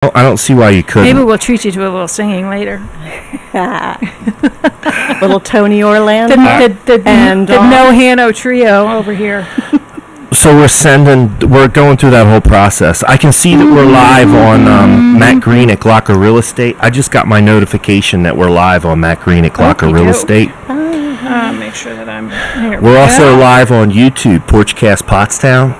I don't see why you couldn't. Maybe we'll treat you to a little singing later. Little Tony Orlando. The No Hano trio over here. So we're going through that whole process. I can see that we're live on Matt Green at Glocker Real Estate. I just got my notification that we're live on Matt Green at Glocker Real Estate. Make sure that I'm here. We're also live on YouTube, Porchcast Pottstown.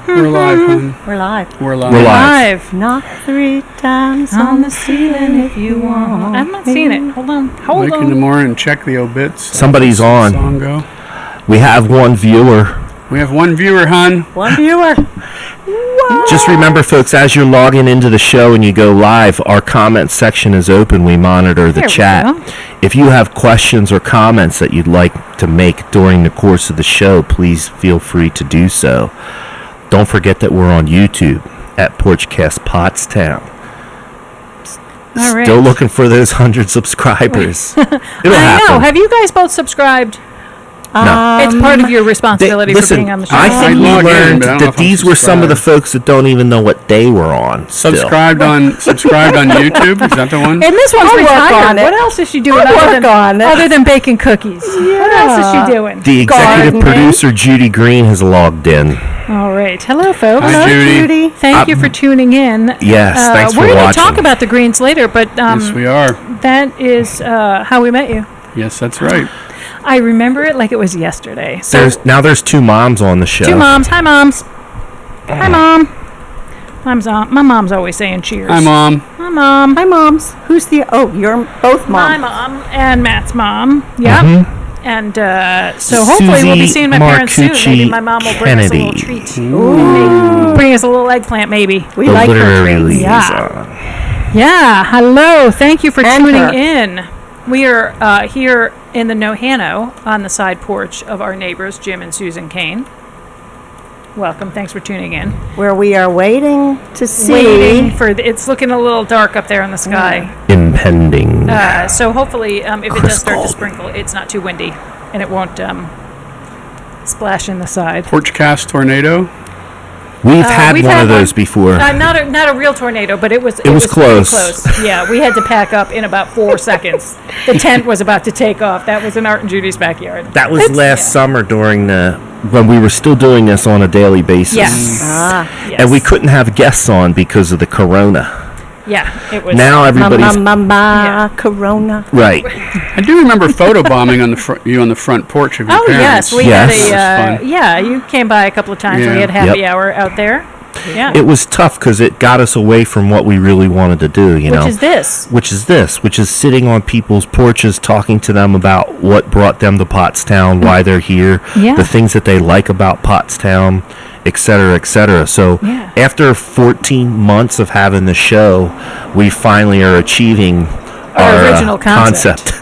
We're live, hon. We're live. We're live. We're live. Knock 3 times on the ceiling if you want. I'm not seeing it. Hold on. Wake in the morning, check the obits. Somebody's on. Song go. We have one viewer. We have one viewer, hon. One viewer. Just remember, folks, as you're logging into the show and you go live, our comment section is open. We monitor the chat. If you have questions or comments that you'd like to make during the course of the show, please feel free to do so. Don't forget that we're on YouTube at Porchcast Pottstown. All right. Still looking for those 100 subscribers. It'll happen. know. Have you guys both subscribed? No. It's part of your responsibility for being on the show. I think we log in, learned but I don't know that if I'm these were some of the folks that don't even know what day we're on. Still. Subscribed on YouTube. Is that the one? And this one's I'll work retired. on it. What else is she doing other than baking cookies? What else is she doing? The executive producer, Judy Green, has logged in. All right. Hello, folks. Hi, Judy. Thank you for tuning in. Yes, thanks for watching. We're going to talk watching. about the Greens later, but Yes, we are. that is how we met you. Yes, that's right. I remember it like it was yesterday. So There's two moms on the show. two moms. Hi, moms. Hi, Mom. My mom's always saying cheers. Hi, Mom. Hi, Mom. Hi, moms. Who's the... Oh, you're both My moms. mom and Matt's mom. Yep. Mm-hmm. And so hopefully we'll be Susie seeing my parents soon. Marcucci Maybe my mom will bring us a little Kennedy. treat. Maybe bring us a little eggplant, maybe. We The like her literary treats. liaison. Yeah. Hello. Thank you for And tuning her. in. We are here in the No-Hano on the side porch of our neighbors, Jim and Susan Kane. Welcome. Thanks for tuning in. Where we are waiting to see... Waiting for it's looking a little dark up there in the sky. Impending. So hopefully, if it Chris does start to Gold. sprinkle, it's not too windy, and it won't splash in the side. Porchcast tornado. We've had we've one had of those one. before. Not a real tornado, but it was was pretty close. Yeah, we had to pack up in about 4 seconds. The tent was about to take off. That was in Art and Judy's backyard. That was last summer during when we were still doing this on a daily basis. Yes. Ah. Yes. And we couldn't have guests on because of the corona. Yeah, it was. Now everybody's Corona. right. I do remember photobombing on you on the front porch of your Oh parents. yes, we Yes. had That was fun. yeah. You came by a couple of times. Yeah. We had happy Yep. hour out there. Yeah. It was tough because it got us away from what we really wanted to do, you know. Which is this? Which is sitting on people's porches, talking to them about what brought them to Pottstown, why they're here, Yeah. the things that they like about Pottstown, et cetera, et cetera. So Yeah. after 14 months of having the show, we finally are achieving Our original concept.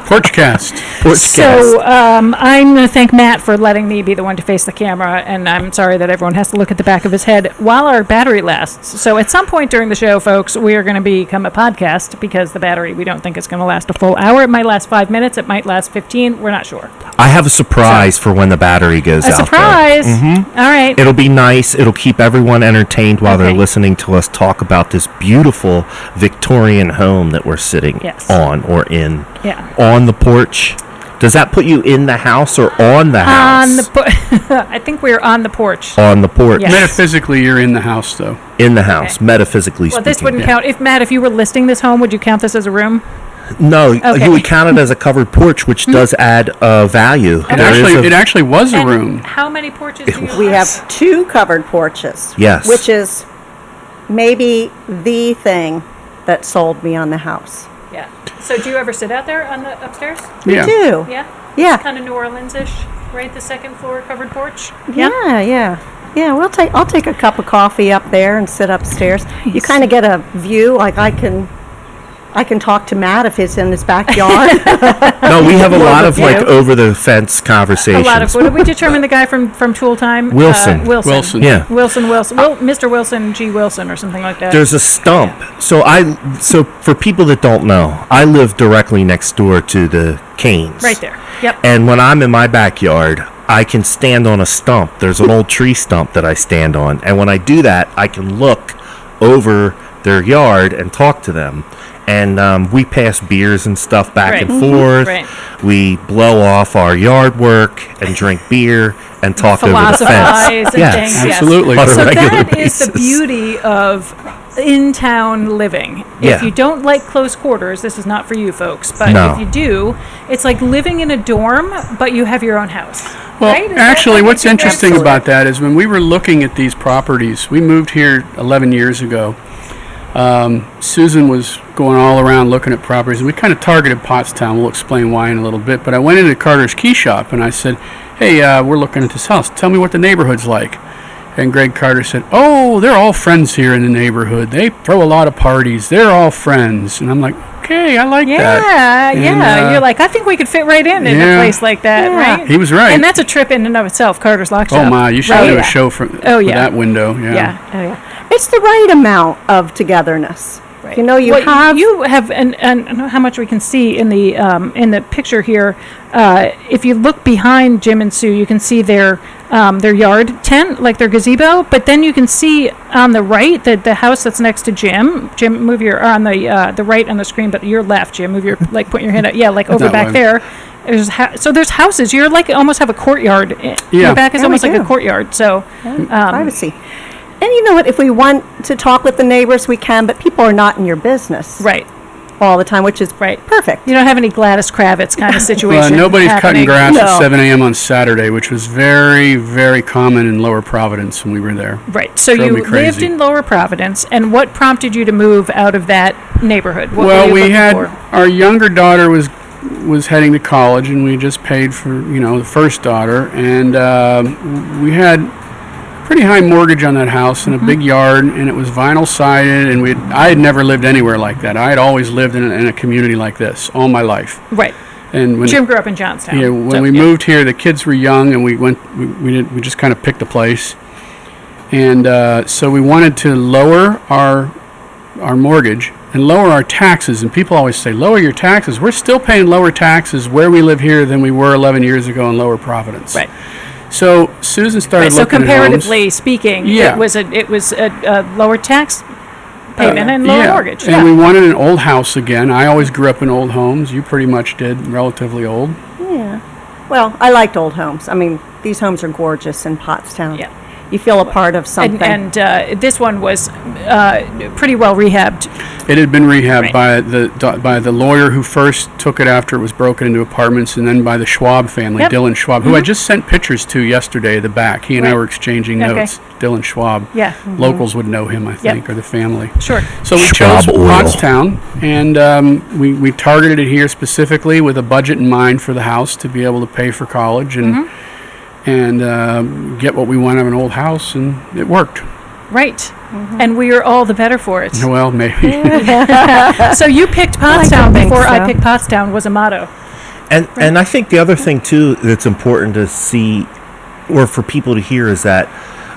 Porchcast. So I'm going to thank Matt for letting me be the one to face the camera, and I'm sorry that everyone has to look at the back of his head while our battery lasts. So at some point during the show, folks, we are going to become a podcast because the battery, we don't think it's going to last a full hour. It might last 5 minutes. It might last 15. We're not sure. I have a surprise for when the battery goes A out. surprise. All right. It'll be nice. It'll keep everyone entertained while they're Okay. listening to us talk about this beautiful Victorian home that we're sitting Yes. on or in. Yeah. On the porch. Does that put you in the house or on the house? On the I think we're on the porch. On the porch. Yes. Metaphysically, you're in the house, though. In the house, metaphysically Well, speaking. this wouldn't count. If Matt, if you were listing this home, would you count this as a room? No, Okay. you would count it as a covered porch, which does add value. It actually was a And room. How many porches do you We have 2 covered porches. Yes. Which is maybe the thing that sold me on the house. Yeah. So do you ever sit out there on the upstairs? Yeah. Do. Yeah. Yeah. Kind of New Orleans-ish, right? The second floor covered porch. Yeah. I'll take a cup of coffee up there and sit upstairs. You kind of get a view, like I can talk to Matt if he's in his backyard. No, we have a lot of like view. over the fence conversations. A lot of. What did we determine the guy from Tool Time? Wilson. Wilson. Yeah. Wilson. Mr. Wilson G. Wilson or something like that. There's a stump. So for people that don't know, I live directly next door to the Canes. right there. Yep. And when I'm in my backyard, I can stand on a stump. There's an old tree stump that I stand on. And when I do that, I can look over their yard and talk to them. And we pass beers and stuff back and forth. Right. We blow off our yard work and drink beer and talk over the fence. Philosophize and Yes. things. Yes. Absolutely. On a So regular that is basis. the beauty of in-town living. Yeah. If you don't like close quarters, this is not for you folks. But No. if you do, it's like living in a dorm, but you have your own house. Well, right? Is that actually, what what's you think interesting that's- about that is when we were looking at these properties, we moved here 11 years ago. Susan was going all around looking at properties. We kind of targeted Pottstown. We'll explain why in a little bit. But I went into Carter's Key Shop and I said, hey, we're looking at this house. Tell me what the neighborhood's like. And Greg Carter said, oh, they're all friends here in the neighborhood. They throw a lot of parties. They're all friends. And I'm like, okay, I like that. Yeah, And, yeah. You're like, I think we could fit right in a yeah. place like that, Yeah. right? He was right. And that's a trip in and of itself, Carter's Lock Shop. Oh, my, you should Right? do a show for that window. Yeah. Oh, yeah. It's the right amount of togetherness. Right. You know, you Well, have... you have, and I don't know how much we can see in the picture here. If you look behind Jim and Sue, you can see their yard tent, like their gazebo. But then you can see on the right the house that's next to Jim. Jim, move your on the right on the screen, but your left, Jim. Move your put your hand out. Yeah, like over That back way. there. So there's houses. You're like almost have a courtyard. Yeah. Your back is Yeah, we almost like a do. courtyard. So privacy. And you know what? If we want to talk with the neighbors, we can, but people are not in your business right. all the time, which is perfect. You don't have any Gladys Kravitz kind of situation. Well, nobody's happening. cutting grass at No. 7 a.m. on Saturday, which was very, very common in Lower Providence when we were there. Right. So Drove you me crazy. lived in Lower Providence, and what prompted you to move out of that neighborhood? What were Well, you we looking had for? our younger daughter was heading to college, and we just paid for the first daughter, and we had pretty high mortgage on that house and a big yard, and it was vinyl sided, and I had never lived anywhere like that. I had always lived in a community like this all my life. Right. And when Jim grew up in Johnstown. Yeah, when so, we moved here, the kids were young, and we just kind of picked a place, and so we wanted to lower our mortgage and lower our taxes. And people always say, lower your taxes. We're still paying lower taxes where we live here than we were 11 years ago in Lower Providence. Right. So Susan started Right, so looking at comparatively speaking, Yeah. it was a lower tax payment and lower mortgage. And we wanted an old house again. I always grew up in old homes. You pretty much did, relatively old. Yeah. Well, I liked old homes. I mean, these homes are gorgeous in Pottstown. Yeah. You feel a part of something. And this one was pretty well rehabbed. It had been rehabbed Right. by the lawyer who first took it after it was broken into apartments, and then by the Schwab family, Yep. Dylan Schwab, who I just sent pictures to yesterday. The back, he and I Right. were exchanging Okay. notes. Dylan Schwab. Yeah. Locals would know him, I think, or the family. Sure. So we Schwab chose Oil. Pottstown, and we targeted it here specifically with a budget in mind for the house to be able to pay for college and get what we want out of an old house, and it worked. Right. And we are all the better for it. Well, maybe. So you picked I like to Pottstown think before I so. picked Pottstown was a motto. And I think the other thing too that's important to see, or for people to hear, is that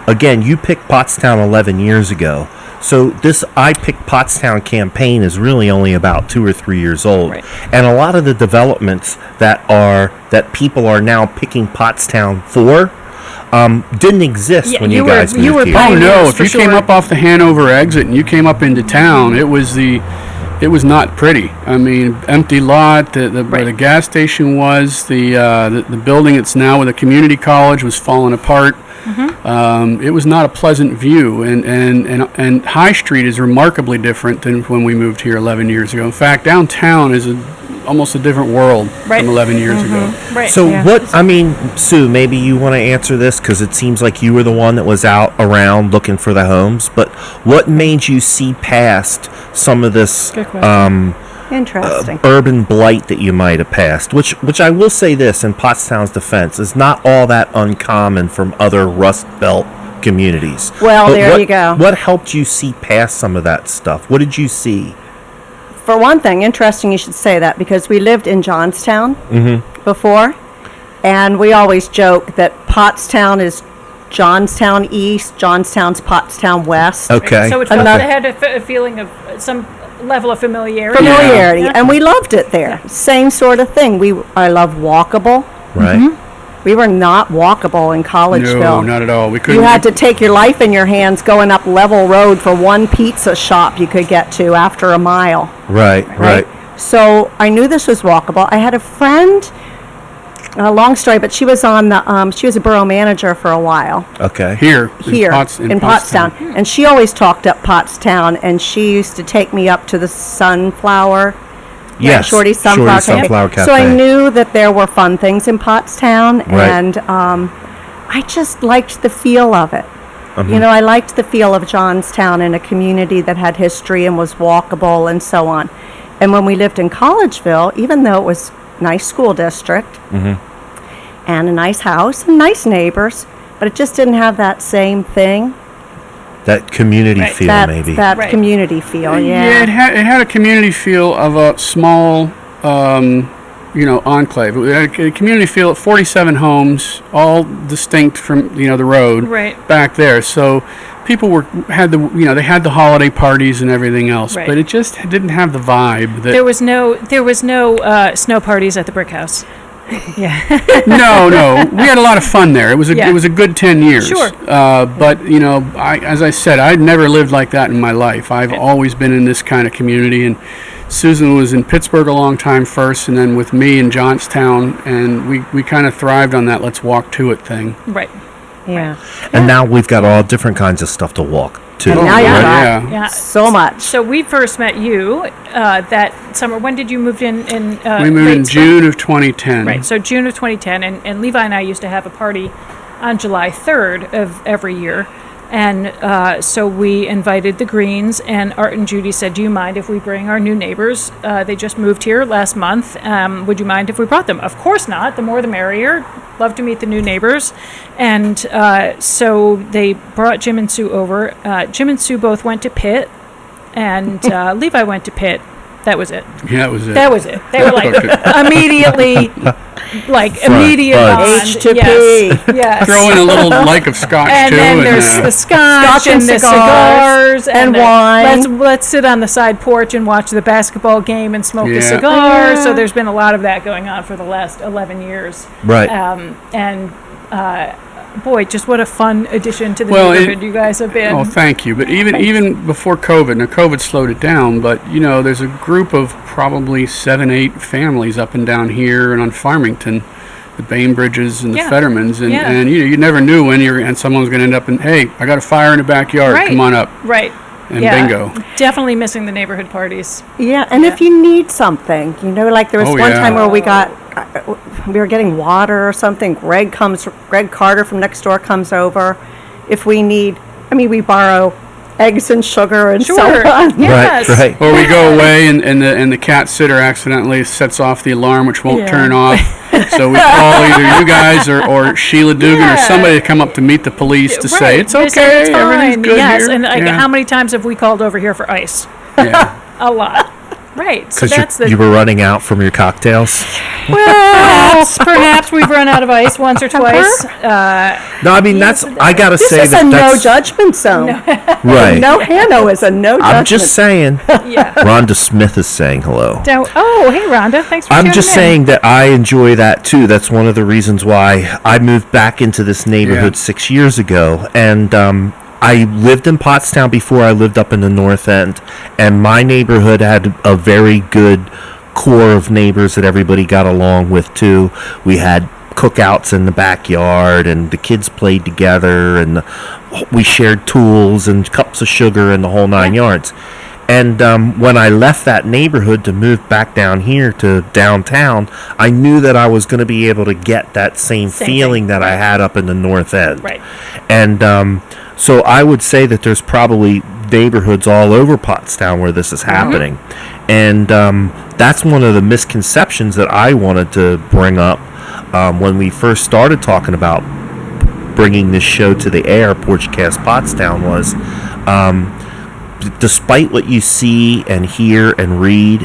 again, you picked Pottstown 11 years ago. So this I Picked Pottstown campaign is really only about 2 or 3 years old, Right. and a lot of the developments that people are now picking Pottstown for didn't exist Yeah, when you you were- guys you moved were here. Oh pioneers no! If for you came sure. up off the Hanover exit and you came up into town, it was not pretty. I mean, empty lot. Where Right. the gas station was, the building that's now with a community college was falling apart. It was not a pleasant view, and High Street is remarkably different than when we moved here 11 years ago. In fact, downtown is almost a different world Right. from 11 years ago. Right. So Sue, maybe you want to answer this because it seems like you were the one that was out around looking for the homes, but what made you see past some of this Good question. Interesting. urban blight that you might have passed, which I will say this in Pottstown's defense is not all that uncommon from other Rust Belt communities. Well, But there you go. What helped you see past some of that stuff? What did you see? For one thing, interesting you should say that, because we lived in Johnstown before, and we always joke that Pottstown is Johnstown East, Johnstown's Pottstown West. Okay. So it Another- had a feeling of some level of familiarity. Familiarity, Yeah. and we loved it there. Same sort of thing. I love walkable. Right. We were not walkable in Collegeville. No, not at all. We couldn't. You had to take your life in your hands going up Level Road for one pizza shop you could get to after a mile. Right. So I knew this was walkable. I had a friend, a long story, but she was on the, she was a borough manager for a while. Okay. Here, in Pottstown. And she always talked up Pottstown, and she used to take me up to the Sunflower. Yes. Shorty's Sunflower Cafe. So I knew that there were fun things in Pottstown, Right. and I just liked the feel of it. You know, I liked the feel of Johnstown in a community that had history and was walkable and so on. And when we lived in Collegeville, even though it was a nice school district and a nice house and nice neighbors, but it just didn't have that same thing. That community feel, maybe. That community feel, Yeah, it had a community feel of a small, enclave. It had a community feel of 47 homes, all distinct from, the road back there. So people had the holiday parties and everything else, but it just didn't have the vibe. That There was no snow parties at the Brick House. Yeah. No, we had a lot of fun there. It was a good 10 years. Sure. But as I said, I'd never lived like that in my life. I've always been in this kind of community, and Susan was in Pittsburgh a long time first, and then with me in Johnstown, and we kind of thrived on that let's walk to it thing. Right. Yeah. And now we've got all different kinds of stuff to walk to. And now you've right? got Yeah. so much. So we first met you that summer. When did you move in? We moved in June of 2010. Right. So June of 2010, and Levi and I used to have a party on July 3rd of every year, and so we invited the Greens, and Art and Judy said, "Do you mind if we bring our new neighbors? They just moved here last month. Would you mind if we brought them?" Of course not. The more the merrier. Love to meet the new neighbors. And so they brought Jim and Sue over. Jim and Sue both went to Pitt, and Levi went to Pitt. That was it. Yeah, that was it. That was it. They were like immediately, immediate fun. bond. H2P. Yes. Throw in a little like of scotch And too. then there's the scotch and the cigars and the- wine. Let's sit on the side porch and watch the basketball game and smoke the Yeah. cigars. Yeah. So there's been a lot of that going on for the last 11 years. Right. Boy, just what a fun addition to the Well, neighborhood you guys have been. Oh, thank you. But even before COVID, now COVID slowed it down, but there's a group of probably 7-8 families up and down here and on Farmington, the Bainbridges and the Yeah. Fettermans, and, Yeah. and you never knew when someone was going to end up in, hey, I got a fire in the backyard, Right. come on up, Right. and Yeah. bingo. Definitely missing the neighborhood parties. Yeah, and if you need something, like there was Oh, one yeah. time where we were getting water or something. Greg Carter from next door comes over. If we need, we borrow eggs and sugar and Sure. so on. Yes. Right. Or we go away and the cat sitter accidentally sets off the alarm, which won't Yeah. turn off. So we call either you guys or Sheila Dugan or somebody to come up to meet the police to say, it's They say okay, it's fine. everything's good yes. here. And Yeah. how many times have we called over here for ice? Yeah. A lot. Right. So Because that's the. you were running out from your cocktails. Perhaps we've run out of ice once or twice. No, I mean I gotta This say is that a no that's judgment zone. right. No Hanno is a no judgment. I'm just saying. Yeah. Rhonda Smith is saying hello. Oh, hey Rhonda, thanks for I'm tuning just in. saying that I enjoy that too. That's one of the reasons why I moved back into this neighborhood 6 years ago, and I lived in Pottstown before I lived up in the North End, and my neighborhood had a very good core of neighbors that everybody got along with too. We had cookouts in the backyard, and the kids played together, and we shared tools and cups of sugar and the whole 9 yards. And when I left that neighborhood to move back down here to downtown, I knew that I was going to be able to get that same feeling thing. that I had up in the North End. Right. And so I would say that there's probably neighborhoods all over Pottstown where this is happening. And that's one of the misconceptions that I wanted to bring up when we first started talking about bringing this show to the air, Porchcast Pottstown, was despite what you see and hear and read,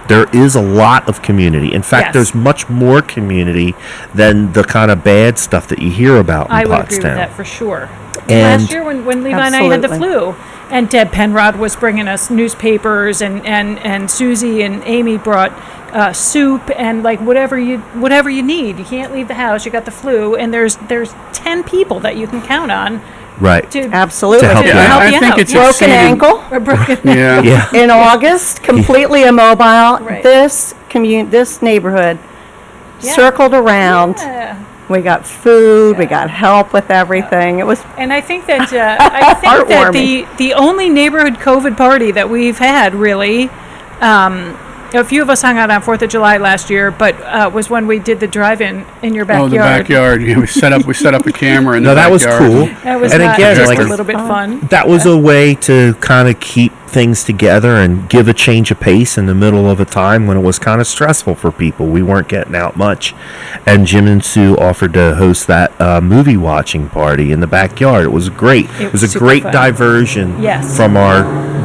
there is a lot of community. In fact, there's much more community than the kind of bad stuff that you hear about in I would Pottstown. agree with that for sure. And last year when Levi and I had the flu, And Deb Penrod was bringing us newspapers, and Susie and Amy brought soup and like whatever you need. You can't leave the house. You got the flu, and there's 10 people that you can count on. Right. Absolutely. To help you out. I think it's broken exceeded- ankle Or broken. Yeah. Yeah. in August, completely immobile. Right. This neighborhood Yeah. circled around. Yeah. We got food. We got help with everything. It was And I think that Heartwarming. the only neighborhood COVID party that we've had really, a few of us hung out on 4th of July last year, but was when we did the drive-in in your backyard. Oh, the backyard. Yeah, we set up a camera in No, the that was backyard. cool. That was And not, again, just like- a little bit fun. That was a way to kind of keep things together and give a change of pace in the middle of a time when it was kind of stressful for people. We weren't getting out much. And Jim and Sue offered to host that movie watching party in the backyard. It was great. It was a super great fun. diversion Yes. from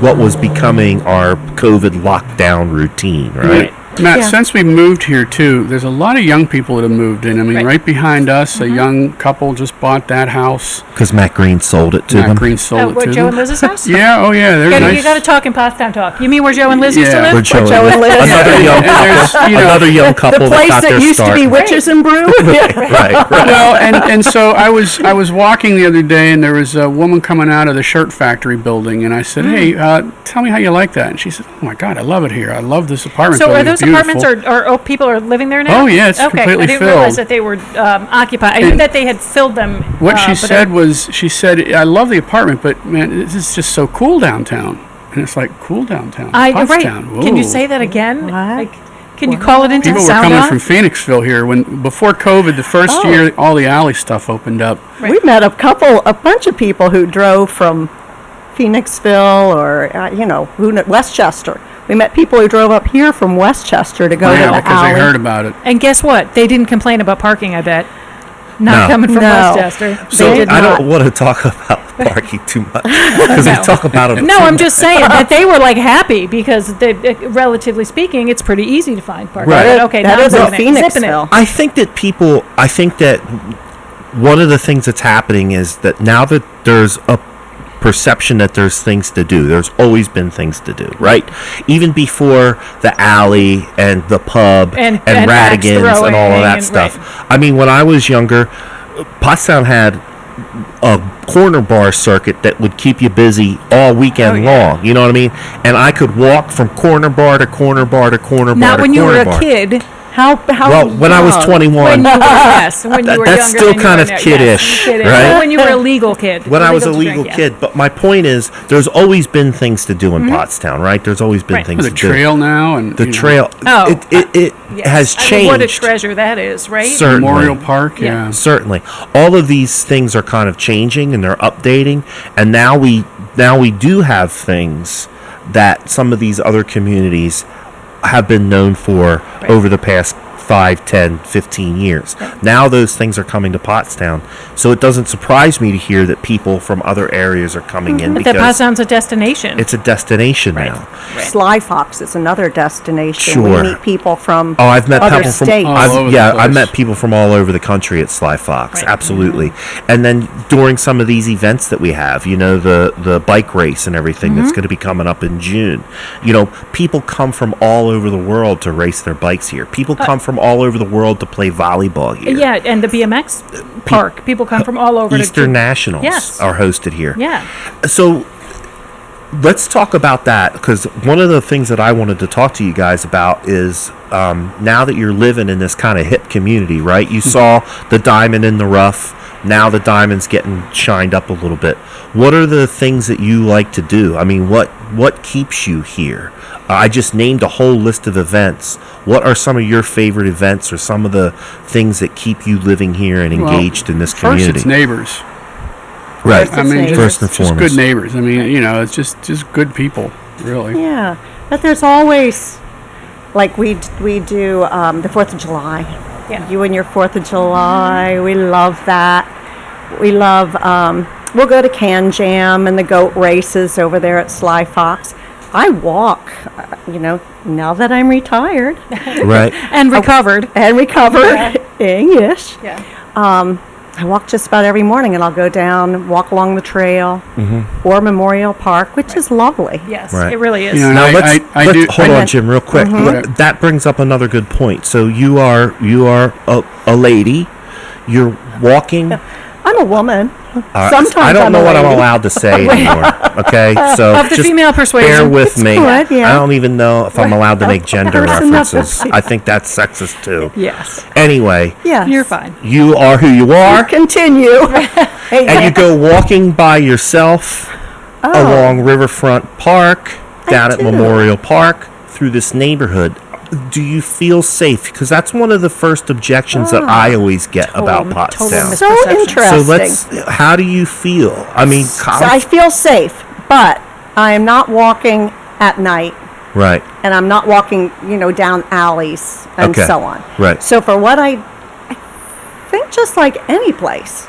what was becoming our COVID lockdown routine, right? Matt, Yeah. since we moved here too, there's a lot of young people that have moved in. I mean, Right. right behind us, a young couple just bought that house. Because Matt Green sold it to Matt them. Green sold it What, to Joe them. and Liz's house? Yeah, oh yeah, they're nice. You got to talk in Pottstown talk. You mean where Joe and Liz used to Yeah. live? Where Joe and Liz. another young And there's, couple, you know, another young couple the that place got that their used start. to be Witches and Brew. Right. Well, and so I was walking the other day, and there was a woman coming out of the shirt factory building, and I said, "Hey, tell me how you like that." And she said, "Oh my God, I love it here. I love this apartment So building. are those It's beautiful." apartments or people are living there now? Oh, yeah, it's okay. completely I didn't realize filled. that they were occupied. I knew And that they had filled them. What she but said was, she said, "I love the apartment, but man, this is just so cool downtown." And it's like, cool downtown. right. Pottstown. Can you Whoa. say that again? What? Like, can you call it into People the were sound coming off? from Phoenixville here before COVID. The first year, all the alley stuff opened up. Right. We met a bunch of people who drove from Phoenixville or Westchester. We met people who drove up here from Westchester to go to Yeah, the because alley. they heard about it. And guess what? They didn't complain about parking, I bet. Not No. coming from No. Westchester. So did I not. don't want to talk about parking too much because we No. talk about it. No, I'm just saying that they were like happy because, relatively speaking, it's pretty easy to find parking. Right. But, okay, That now I'm isn't zipping it. Phoenixville. I think that one of the things that's happening is that now that there's a perception that there's things to do, there's always been things to do, right? Even before the alley and the pub And Radigan's axe and all of throwing that and- stuff. I mean, when I was younger, Pottstown had a corner bar circuit that would keep you busy all weekend Oh, yeah. long. You know what I mean? And I could walk from corner bar to corner bar to corner bar Not to when you corner were a bar. kid. How Well, when I was young? 21. When you were, yes, when you were That's younger still than you kind are of now. kiddish, Yes, kiddish. right? When you were a legal kid. When I was a to legal drink, yeah. kid. But my point is, there's always been things to do in Pottstown, right? There's always been Right. things The to do. trail now and The you know, trail, Oh, it Yes. has I mean, what a changed. treasure that is, right? Certainly. Memorial Park. Yeah. Yeah. Certainly, all of these things are kind of changing and they're updating, and now we do have things that some of these other communities have been known for Right. over the past 5, 10, 15 years. Now those things are coming to Pottstown, so it doesn't surprise me to hear that people from other areas are coming in But that because Pottstown's a destination. it's a destination Right. now. Sly Fox is another destination. Sure. We meet people from Oh, I've met other people from states. All over the I've place. met people from all over the country at Sly Fox. Right. Absolutely. And then during some of these events that we have, the bike race and everything that's going to be coming up in June. People come from all over the world to race their bikes here. People come from all over the world to play volleyball here. yeah, and the BMX park. People come from all over Eastern to Nationals Yes. are hosted here. Yeah. So let's talk about that, because one of the things that I wanted to talk to you guys about is now that you're living in this kind of hip community, right? You saw the diamond in the rough. Now the diamond's getting shined up a little bit. What are the things that you like to do? I mean, what keeps you here? I just named a whole list of events. What are some of your favorite events or some of the things that keep you living here and Well, engaged in this First, community? it's neighbors. Right. First, it's neighbors. First and Just foremost. good neighbors. I mean, it's just good people, really. Yeah, but there's always, like we do the 4th of July. Yeah. You and your 4th of July, we love that. We love, we'll go to Can Jam and the goat races over there at Sly Fox. I walk, now that I'm retired Right. And recovered. and recovered-ish. Yeah. I walk just about every morning, and I'll go down, walk along the trail, or Memorial Park, which is lovely. Yes, Right. it really is. You know, Now I let's do. hold on, Jim, real quick. That brings up another good point. So you are a lady. You're walking. I'm a woman. Sometimes I don't I'm know a what I'm lady. allowed to say anymore. Okay, so Of the just female persuasion. bear with It's me. good, yeah. I don't even know if I'm allowed to make gender Person of the references. I think that's sexist too. Yes, Anyway, Yes. you're fine. you are who you are, Continue. and you go walking by yourself along Riverfront Park, down at do. Memorial Park, through this neighborhood. Do you feel safe? Because that's one of the first objections that I always get about Total Pottstown. So misperception. interesting. So how do you feel? I mean, So I feel safe, but I am not walking at night, right, and I'm not walking, down alleys and Okay. so on. right. So for what I think, just like any place,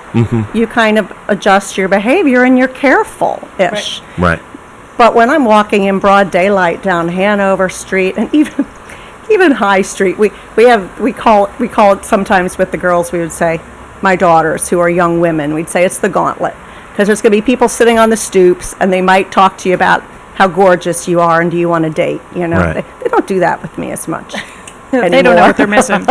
you kind of adjust your behavior and you're careful-ish. Right. But when I'm walking in broad daylight down Hanover Street and even High Street, we call it sometimes with the girls, we would say, my daughters who are young women, we'd say it's the gauntlet, because there's going to be people sitting on the stoops and they might talk to you about how gorgeous you are and do you want to date. Right. They don't do that with me as much. They don't know what they're missing.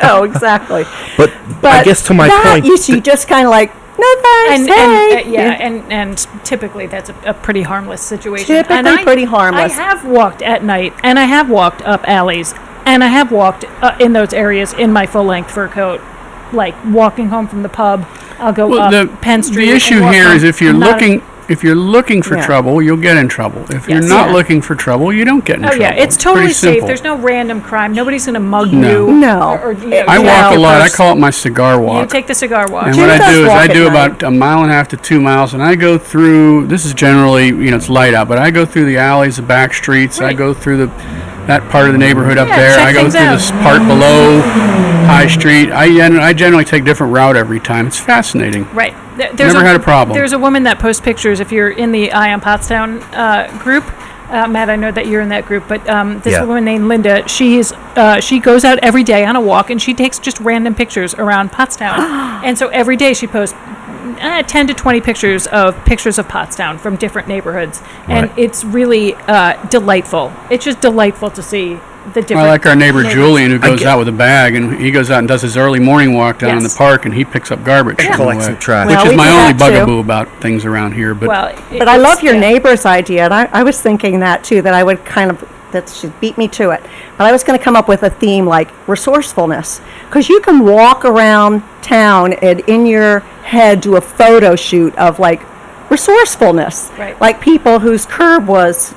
No, exactly. But I guess to my that point, you just kind of like, no thanks, hey. And typically that's a pretty harmless situation. Typically and pretty harmless. I have walked at night, and I have walked up alleys, and I have walked in those areas in my full-length fur coat, like walking home from the pub. I'll go up Penn Street. The issue and walk here home. is if you're I'm not looking for Yeah. trouble, you'll get in trouble. If you're Yes. not Yeah. looking for trouble, you don't get in Oh trouble. yeah, it's totally pretty safe. simple. There's no random crime. Nobody's gonna mug No. you. No. I walk a lot. I it. call it my cigar walk. You take the cigar walk. And Jim what I does do is walk I at do night. about a mile and a half to 2 miles, and I go through. This is generally, it's light out, but I go through the alleys, the back streets. I Right. go through that part of the neighborhood up Yeah, there. check I go things through out. this part below High Street. I generally take a different route every time. It's fascinating. Right. Never had a problem. There's a woman that posts pictures. If you're in the Eye on Pottstown group, Matt, I know that you're in that group, but this Yeah. woman named Linda, she goes out every day on a walk, and she takes just random pictures around Pottstown. And so every day she posts 10 to 20 pictures of Pottstown from different neighborhoods. And Right. it's really delightful. It's just delightful to see the different I like our neighbor neighbors. Julian, who goes get- out with a bag, and he goes out and does his early morning walk down in the Yes. park, and he picks up garbage. on the Collects way, some trash. Well, which we is my do only that too. bugaboo about things around here. But Well, But I love your yeah. neighbor's idea, and I was thinking that too, that I would that she beat me to it. But I was going to come up with a theme like resourcefulness, because you can walk around town and in your head do a photo shoot of like resourcefulness. Right. Like people whose curb was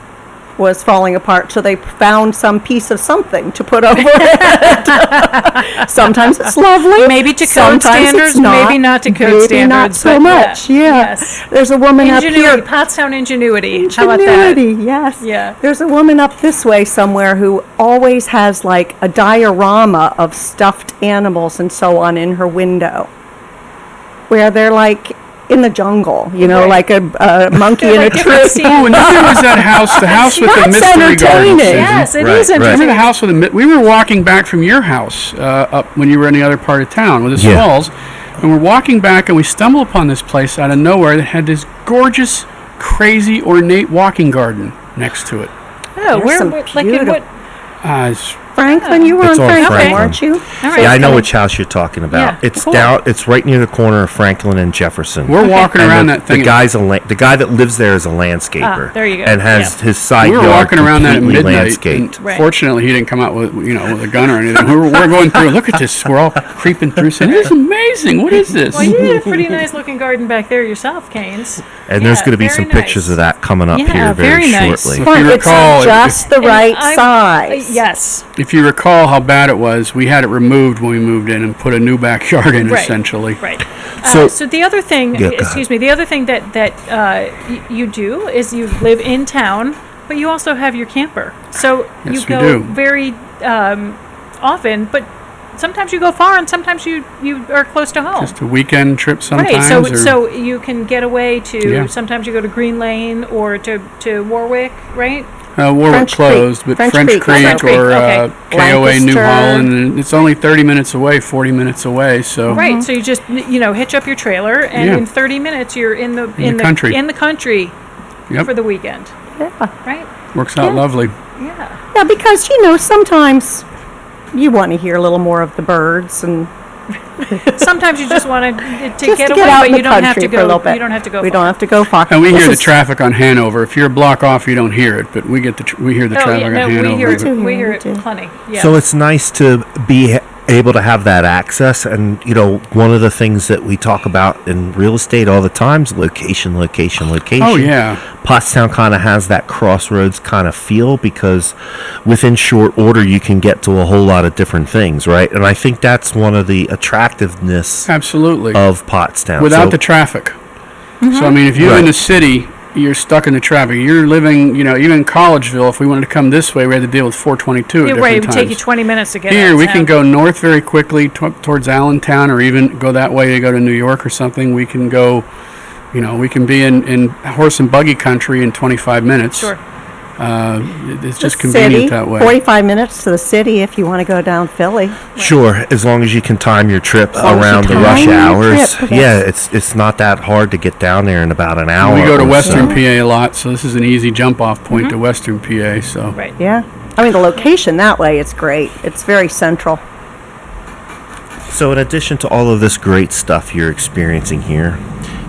falling apart, so they found some piece of something to put over it. Sometimes it's lovely. Maybe to code sometimes standards, it's not. maybe not to code Maybe standards. not so but much. Yeah. Yes. There's a woman up Ingenuity, here. Pottstown ingenuity. How about that? Ingenuity, yes. Yeah. There's a woman up this way somewhere who always has like a diorama of stuffed animals and so on in her window, where they're like in the jungle, Right. like a monkey in a like different tree. scenes. oh, and then there was that house, the house with the That's mystery garden. entertaining. Susan. Yes, it Right, is right. Remember entertaining. the house with we were walking back from your house up when you were in the other part of town with the Yeah. Smalls, and we're walking back and we stumble upon this place out of nowhere that had this gorgeous, crazy, ornate walking garden next to it. Oh, There's where, some like in beautiful- what? It's Franklin, you were It's on on Franklin, Franklin. weren't you? All right. Yeah, I know which house you're talking about. Yeah, It's cool. down. It's right near the corner of Franklin and Jefferson. we're walking And around the, that thing. The guy's the guy that lives there is a landscaper. Ah, there you go. And has Yeah. his side we were yard walking around that at completely midnight. landscaped. And Right. Fortunately, he didn't come out with with a gun or anything. We're going through. Look at this. We're all creeping through, saying, "This is amazing. What is this?" Well, you did a pretty nice looking garden back there yourself, Canes. And there's Yeah, going to be very some pictures nice. of that coming up Yeah, here very, very nice. shortly. If Fun. you It's recall, just the right And size. Yes. If you recall how bad it was, we had it removed when we moved in and put a new backyard in, Right. essentially. Right. So- So the other thing, Yeah, go excuse me, the other thing that you do is you live in town, but you also have your camper. So Yes, you we go do. very often, but sometimes you go far and sometimes you are close to home. Just a weekend trip sometimes. Right, so or, so you can get away to. Yeah. Sometimes you go to Green Lane or to Warwick, right? Warwick French closed, Creek. but French French Creek, Creek French or Creek, okay. KOA New Lancaster. Holland, and it's only 30 minutes away, 40 minutes away. So Right, so you just hitch up your trailer, and Yeah. in 30 minutes you're in the country. in the country Yep. for the weekend. Yeah. Right? works out lovely. Yeah. Yeah, because sometimes you want to hear a little more of the birds and Sometimes you just want to just get to away, get out but in the you don't have country to for a go. little bit. You don't have to go. We far. don't have to go far. And we This hear the is- traffic on Hanover. If you're a block off, you don't hear it, but we get we hear the Oh traffic yeah, on no, Hanover. we hear too, we yeah, hear we it do. plenty. Yeah. So it's nice to be able to have that access. And, one of the things that we talk about in real estate all the time is location. Oh yeah. Pottstown kind of has that crossroads kind of feel because within short order you can get to a whole lot of different things, right? And I think that's one of the attractiveness Absolutely. of Pottstown. Without So- the traffic. So I mean, if you're in Right. the city, you're stuck in the traffic. You're living, even in Collegeville. If we wanted to come this way, we had to deal with 422 at yeah, different right, it would times. take you 20 minutes to get Here, out of we can town. go north very quickly towards Allentown, or even go that way to go to New York or something. We can go, we can be in horse and buggy country in 25 minutes. Sure. It's just the convenient city, that way. 45 minutes to the city if you want to go down Philly. Sure, as long as you can time your trip long as you around the time rush your hours. trip, Yeah, yes. it's not that hard to get down there in about an hour. We go to or Western so. PA a lot, so this is an easy jump-off point to Western PA. So Right. Yeah. I mean, the location that way is great. It's very central. So in addition to all of this great stuff you're experiencing here,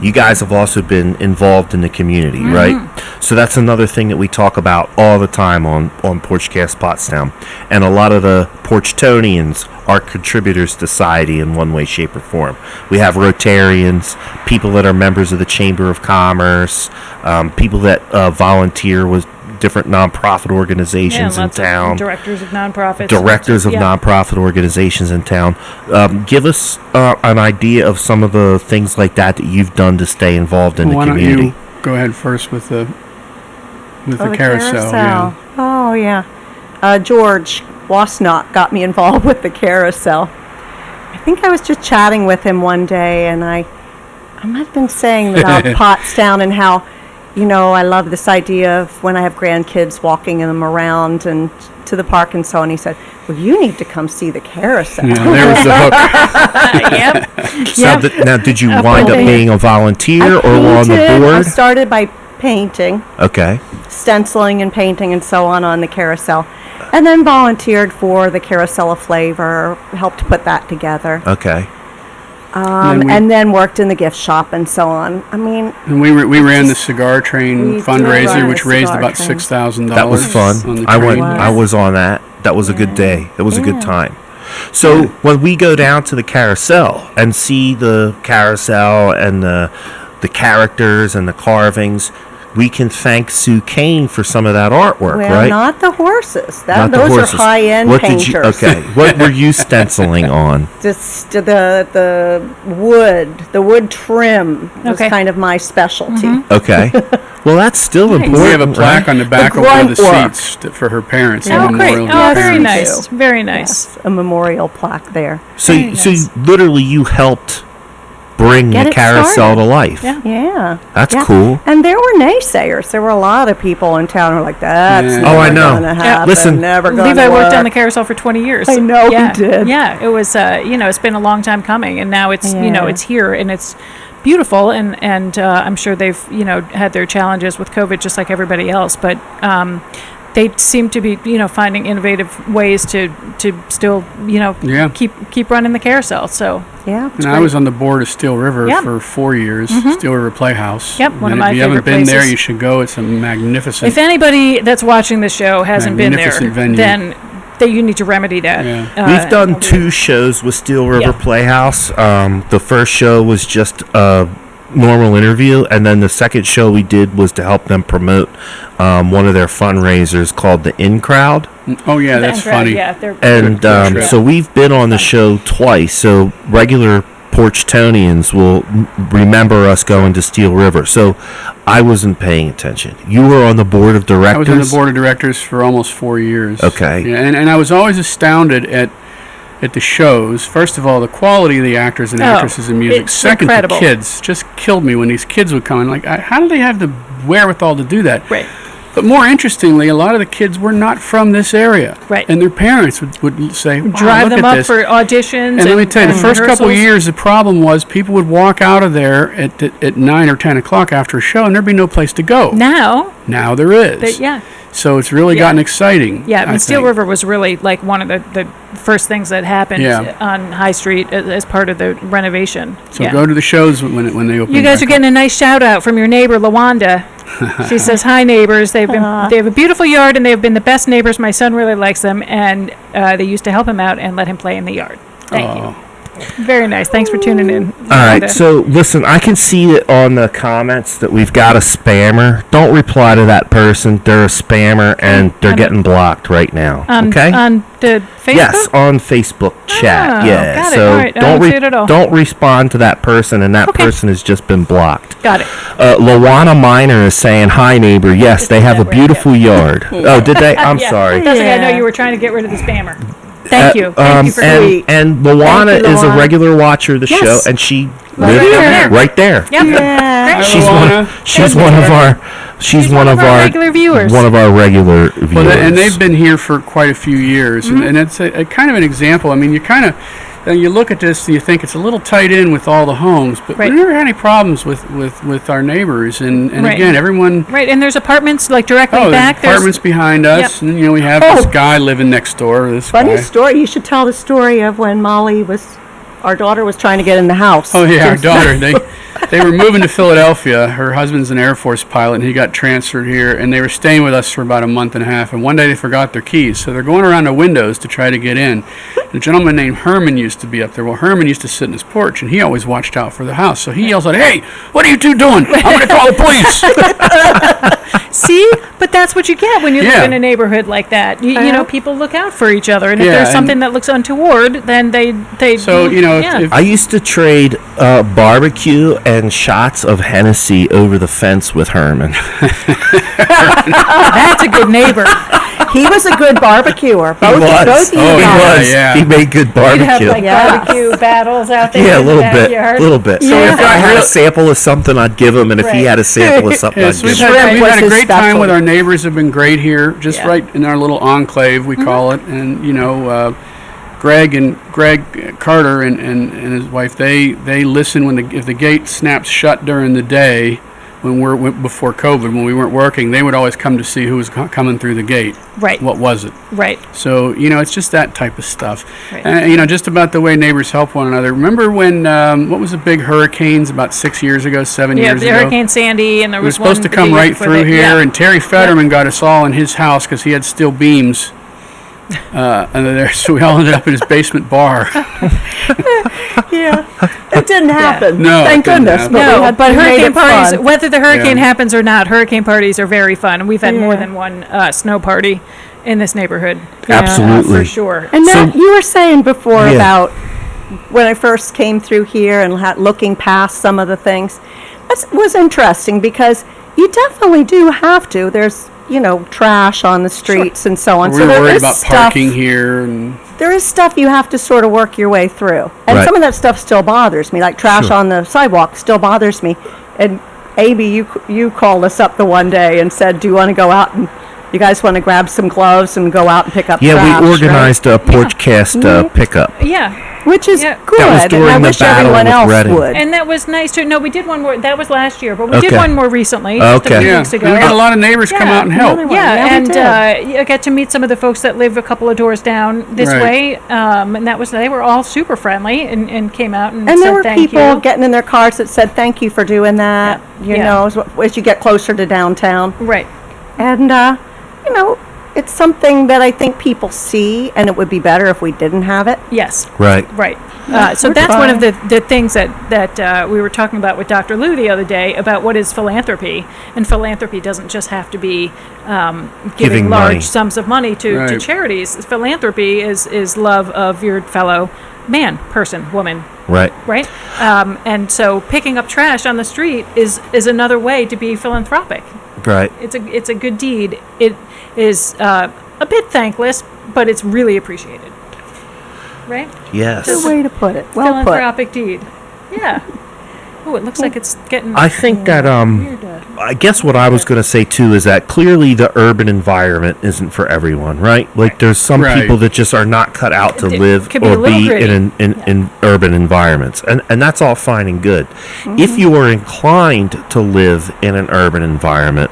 you guys have also been involved in the community, right? So that's another thing that we talk about all the time on Porchcast Pottstown. And a lot of the Porchtonians are contributors to society in one way, shape, or form. We have Rotarians, people that are members of the Chamber of Commerce, people that volunteer with different nonprofit Yeah, organizations in lots town. of directors of nonprofits. Directors of yeah. nonprofit organizations in town. Give us an idea of some of the things like that you've done to stay involved in why the don't community. you go ahead first with the Oh, carousel? Yeah. Oh, yeah. George Wasnot got me involved with the carousel. I think I was just chatting with him one day, and I might have been saying about Pottstown and how, I love this idea of when I have grandkids walking them around and to the park and so on. He said, well, you need to come see the carousel. Yeah, there was the hook. Yep. So Yep. now, did you wind up painted. being a volunteer or on the I board? started by painting, Okay. stenciling and painting and so on the carousel, and then volunteered for the Carousel of Flavor, helped put that together, Okay. and then worked in the gift shop and so on. I mean, And we ran the cigar train We did fundraiser, run which the raised cigar about train. $6,000. That was fun. On the I train. went. I was on that. That was a good day. It was a good time. So when we go down to the carousel and see the carousel and the characters and the carvings, we can thank Sue Kane for some of that artwork, well, right? not the horses. Not the Those horses. are high-end What painters. did you? Okay. What were you stenciling on? Just the wood trim was Okay. kind of my specialty. Okay. Well, that's still Nice. important. We have a plaque right? on the back of one of the grunt work. seats for her parents. a Oh, great. memorial to Oh, her very parents. nice. Very nice. A memorial plaque there. So, Very so nice. literally, you helped bring Get the it carousel started. to life. Yeah. Yeah. That's Yeah. cool. And there were naysayers. There were a lot of people in town who were like, that's Yeah. never Oh, I know. gonna happen, Listen, never gonna Levi worked work. on the carousel for 20 years. I know he yeah. did. Yeah, it was. It's been a long time coming, and now it's Yeah. it's here, and it's beautiful, and I'm sure they've had their challenges with COVID just like everybody else, but they seem to be finding innovative ways to still Yeah. keep running the carousel. So Yeah. And I was on the board of Steel River Yep. for 4 years, Steel River Playhouse. Yep, one of And my if you haven't favorite been there, places. you should go. It's a magnificent. if anybody that's watching the show hasn't been there, Magnificent venue. then you need to remedy that. Yeah. We've done 2 shows with Steel River Yeah. Playhouse. The first show was just a normal interview, and then the second show we did was to help them promote one of their fundraisers called the In Crowd. Oh yeah, that's funny. Yeah, they're And Good so we've been on the show twice. So regular Porchtonians will remember us going to Steel River. So I wasn't paying attention. You were on the board of I directors? was on the board of directors for almost 4 years. Okay. Yeah, and I was always astounded at the shows. First of all, the quality of the actors and actresses in music. it's Second, incredible. the kids just killed me when these kids would come in. Like, how do they have the wherewithal to do that? Right. But more interestingly, a lot of the kids were not from this area. Right. And their parents would say, wow, Drive look them at up this. for auditions. And let me tell you, the first couple of rehearsals. years, the problem was people would walk out of there at 9 or 10 o'clock after a show, and there'd be no place to go. Now there is. Yeah. So it's really gotten exciting. Yeah, I mean, Steel think. River was really like one of the first things that happened on High Street as part of the renovation. So go to the shows when they open. You guys are getting a nice shout out from your neighbor, Lawanda. She says, "Hi, neighbors. They have a beautiful yard, and they have been the best neighbors. My son really likes them, and they used to help him out and let him play in the yard." Thank you. Very nice. Thanks for tuning in. All right, so listen, I can see it on the comments that we've got a spammer. Don't reply to that person. They're a spammer, and they're getting blocked right now. Okay? On the Facebook? Yes, on Facebook chat. Oh, Yeah. got it. So All right, I don't see it at all. don't respond to that person, and that person has just been blocked. Got it. Lawana Minor is saying, "Hi, neighbor. Yes, they have a beautiful yard." Oh, did they? I'm sorry. That's okay. I know you were trying to get rid of the spammer. Thank you. Thank you for and Lawana Thank you, is a Lawana. regular watcher of the show, and she lives there. right there. Yep. Yeah. Great. She's one of our regular viewers. One of our regular viewers. Well, and they've been here for quite a few years, and it's a kind of an example. I mean, you look at this and you think it's a little tight in with all the homes, but we never had any problems with our neighbors. And again, everyone. Right, and there's apartments like directly back. There's apartments behind us, and we have this guy living next door. Funny story. You should tell the story of when our daughter was trying to get in the house. Oh yeah, our daughter. They were moving to Philadelphia. Her husband's an Air Force pilot, and he got transferred here. And they were staying with us for about a month and a half. And one day they forgot their keys, so they're going around the windows to try to get in. And a gentleman named Herman used to be up there. Well, Herman used to sit in his porch, and he always watched out for the house. So he yells out, "Hey, what are you two doing? I'm going to call the police!" See, but that's what you get when you live in a neighborhood like that. You know, people look out for each other, and if there's something that looks untoward, then they. So if I used to trade barbecue and shots of Hennessy over the fence with Herman. That's a good neighbor. He was a good barbecuer. Both He of you guys. was. He made good barbecue. You'd have like barbecue battles out there. Yeah, a in the little backyard. bit. So if I had a sample of something, I'd give him, and if he had a sample of something, I'd Yes, give we've him. had a great time special. with our neighbors. Have been great here, just right in our little enclave, we call it. And Greg Carter and his wife, they listen if the gate snaps shut during the day. Before COVID, when we weren't working, they would always come to see who was coming through the gate. Right. What was it? Right. So it's just that type of stuff. Right. Just about the way neighbors help one another. Remember when what was the big hurricanes about 6 years ago, 7 years ago? Yeah, Hurricane Sandy, and there was supposed to come one right before through that. here, and Terry Fetterman got us all in his house because he had steel beams. So we all ended up in his basement bar. Yeah, it didn't happen. No, thank it didn't goodness. happen. But we made hurricane it parties, fun. whether the hurricane Yeah. happens or not, hurricane parties are very fun. And we've had more Yeah. than one snow party in this neighborhood. Absolutely. For sure. And Matt, So- you were saying before Yeah. about when I first came through here and looking past some of the things. That was interesting because you definitely do have to. There's trash on the streets and so on. We so were there worried is about stuff. parking here, and There is stuff you have to sort of work your way through. And Right. some of that stuff still bothers me, like trash Sure. on the sidewalk still bothers me. And Abby, you called us up the one day and said, do you want to go out and you guys want to grab some gloves and go out and pick up trash? Yeah, we right? organized a Porchcast pickup. Yeah. Which is Yeah. good. That was during and I the wish battle everyone with else Reading. would. And that was nice too. No, we did one more. That was last year, but we did Okay. one more recently. Just a Okay. few yeah, weeks and ago. we had a lot of neighbors come Yeah, out and help. another one. Yeah, Yeah, we and did. I got to meet some of the folks that live a couple of doors down this Right. way, and they were all super friendly and came out and And said there were thank people you. getting in their cars that said, thank you for doing that, Yeah. you know, as you get closer to downtown. Right. And, it's something that I think people see, and it would be better if we didn't have it. Yes. Right. Right. So we're that's one of trying. the things that we were talking about with Dr. Lou the other day about what is philanthropy. And philanthropy doesn't just have to be giving large money. sums of money to Right. charities. Philanthropy is love of your fellow man, person, woman, Right. right? And so picking up trash on the street is another way to be philanthropic. Right. It's a good deed. It is a bit thankless, but it's really appreciated. Right? Yes. Good way to put it. Well put. Philanthropic deed. Yeah. Oh, it looks like it's getting. I think that weird, I guess what I was going to say too is that clearly the urban environment isn't for everyone, right? Like there's some Right. people that just are not cut out to It live could be a or little be gritty. in urban environments, and that's all fine and good. If you are inclined to live in an urban environment,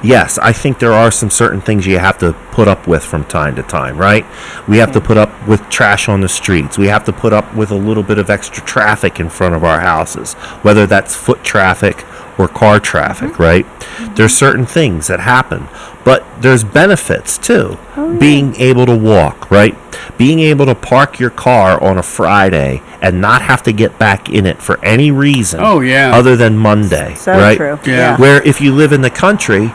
yes, I think there are some certain things you have to put up with from time to time, right? We have to put up with trash on the streets. We have to put up with a little bit of extra traffic in front of our houses, whether that's foot traffic or car traffic, right? There's certain things that happen, but there's benefits too. Being able to walk, right? Being able to park your car on a Friday and not have to get back in it for any reason Oh, yeah. other than Monday, So right? true. Yeah. Where if you live in the country,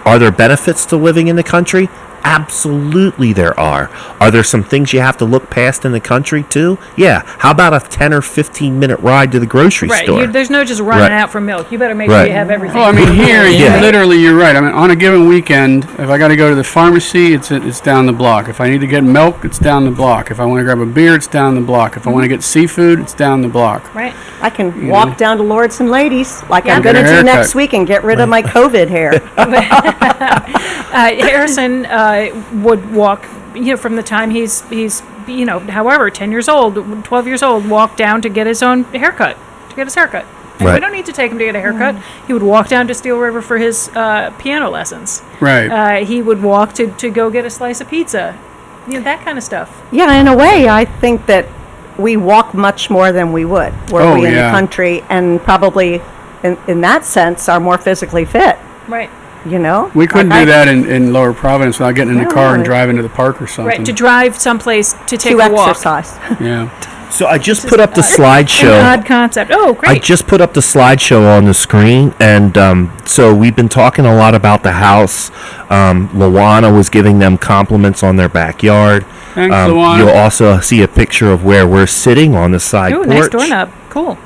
are there benefits to living in the country? Absolutely there are. Are there some things you have to look past in the country too? Yeah. How about a 10 or 15 minute ride to the grocery Right. store? There's no just running Right. out for milk. You better make sure Right. you have everything. Oh, I mean, here, Yeah. you're right. I mean, on a given weekend, if I got to go to the pharmacy, it's down the block. If I need to get milk, it's down the block. If I want to grab a beer, it's down the block. If I want to get seafood, it's down the block. Right. I can walk down to Lords and Ladies like I'm Yeah. going to Get a do haircut. next week and get rid of my COVID hair. Harrison would walk, from the time he's however 10 years old, 12 years old, walk down to get his own haircut, And Right. we don't need to take him to get a haircut. He would walk down to Steel River for his piano lessons. Right. He would walk to go get a slice of pizza, that kind of stuff. Yeah, in a way, I think that we walk much more than we would were Oh, we in yeah. the country, and probably in that sense are more physically fit, Right. We couldn't Like do I- that in Lower Providence without getting in the No, car and really. driving to the park or something. Right. To drive someplace to take to a walk. exercise. Yeah. So I just put up the An slideshow. odd concept. Oh, great. I just put up the slideshow on the screen, and so we've been talking a lot about the house. Luana was giving them compliments on their backyard. Thanks, Luana. You'll also see a picture of where we're sitting on the side Ooh, porch. nice doorknob. Cool.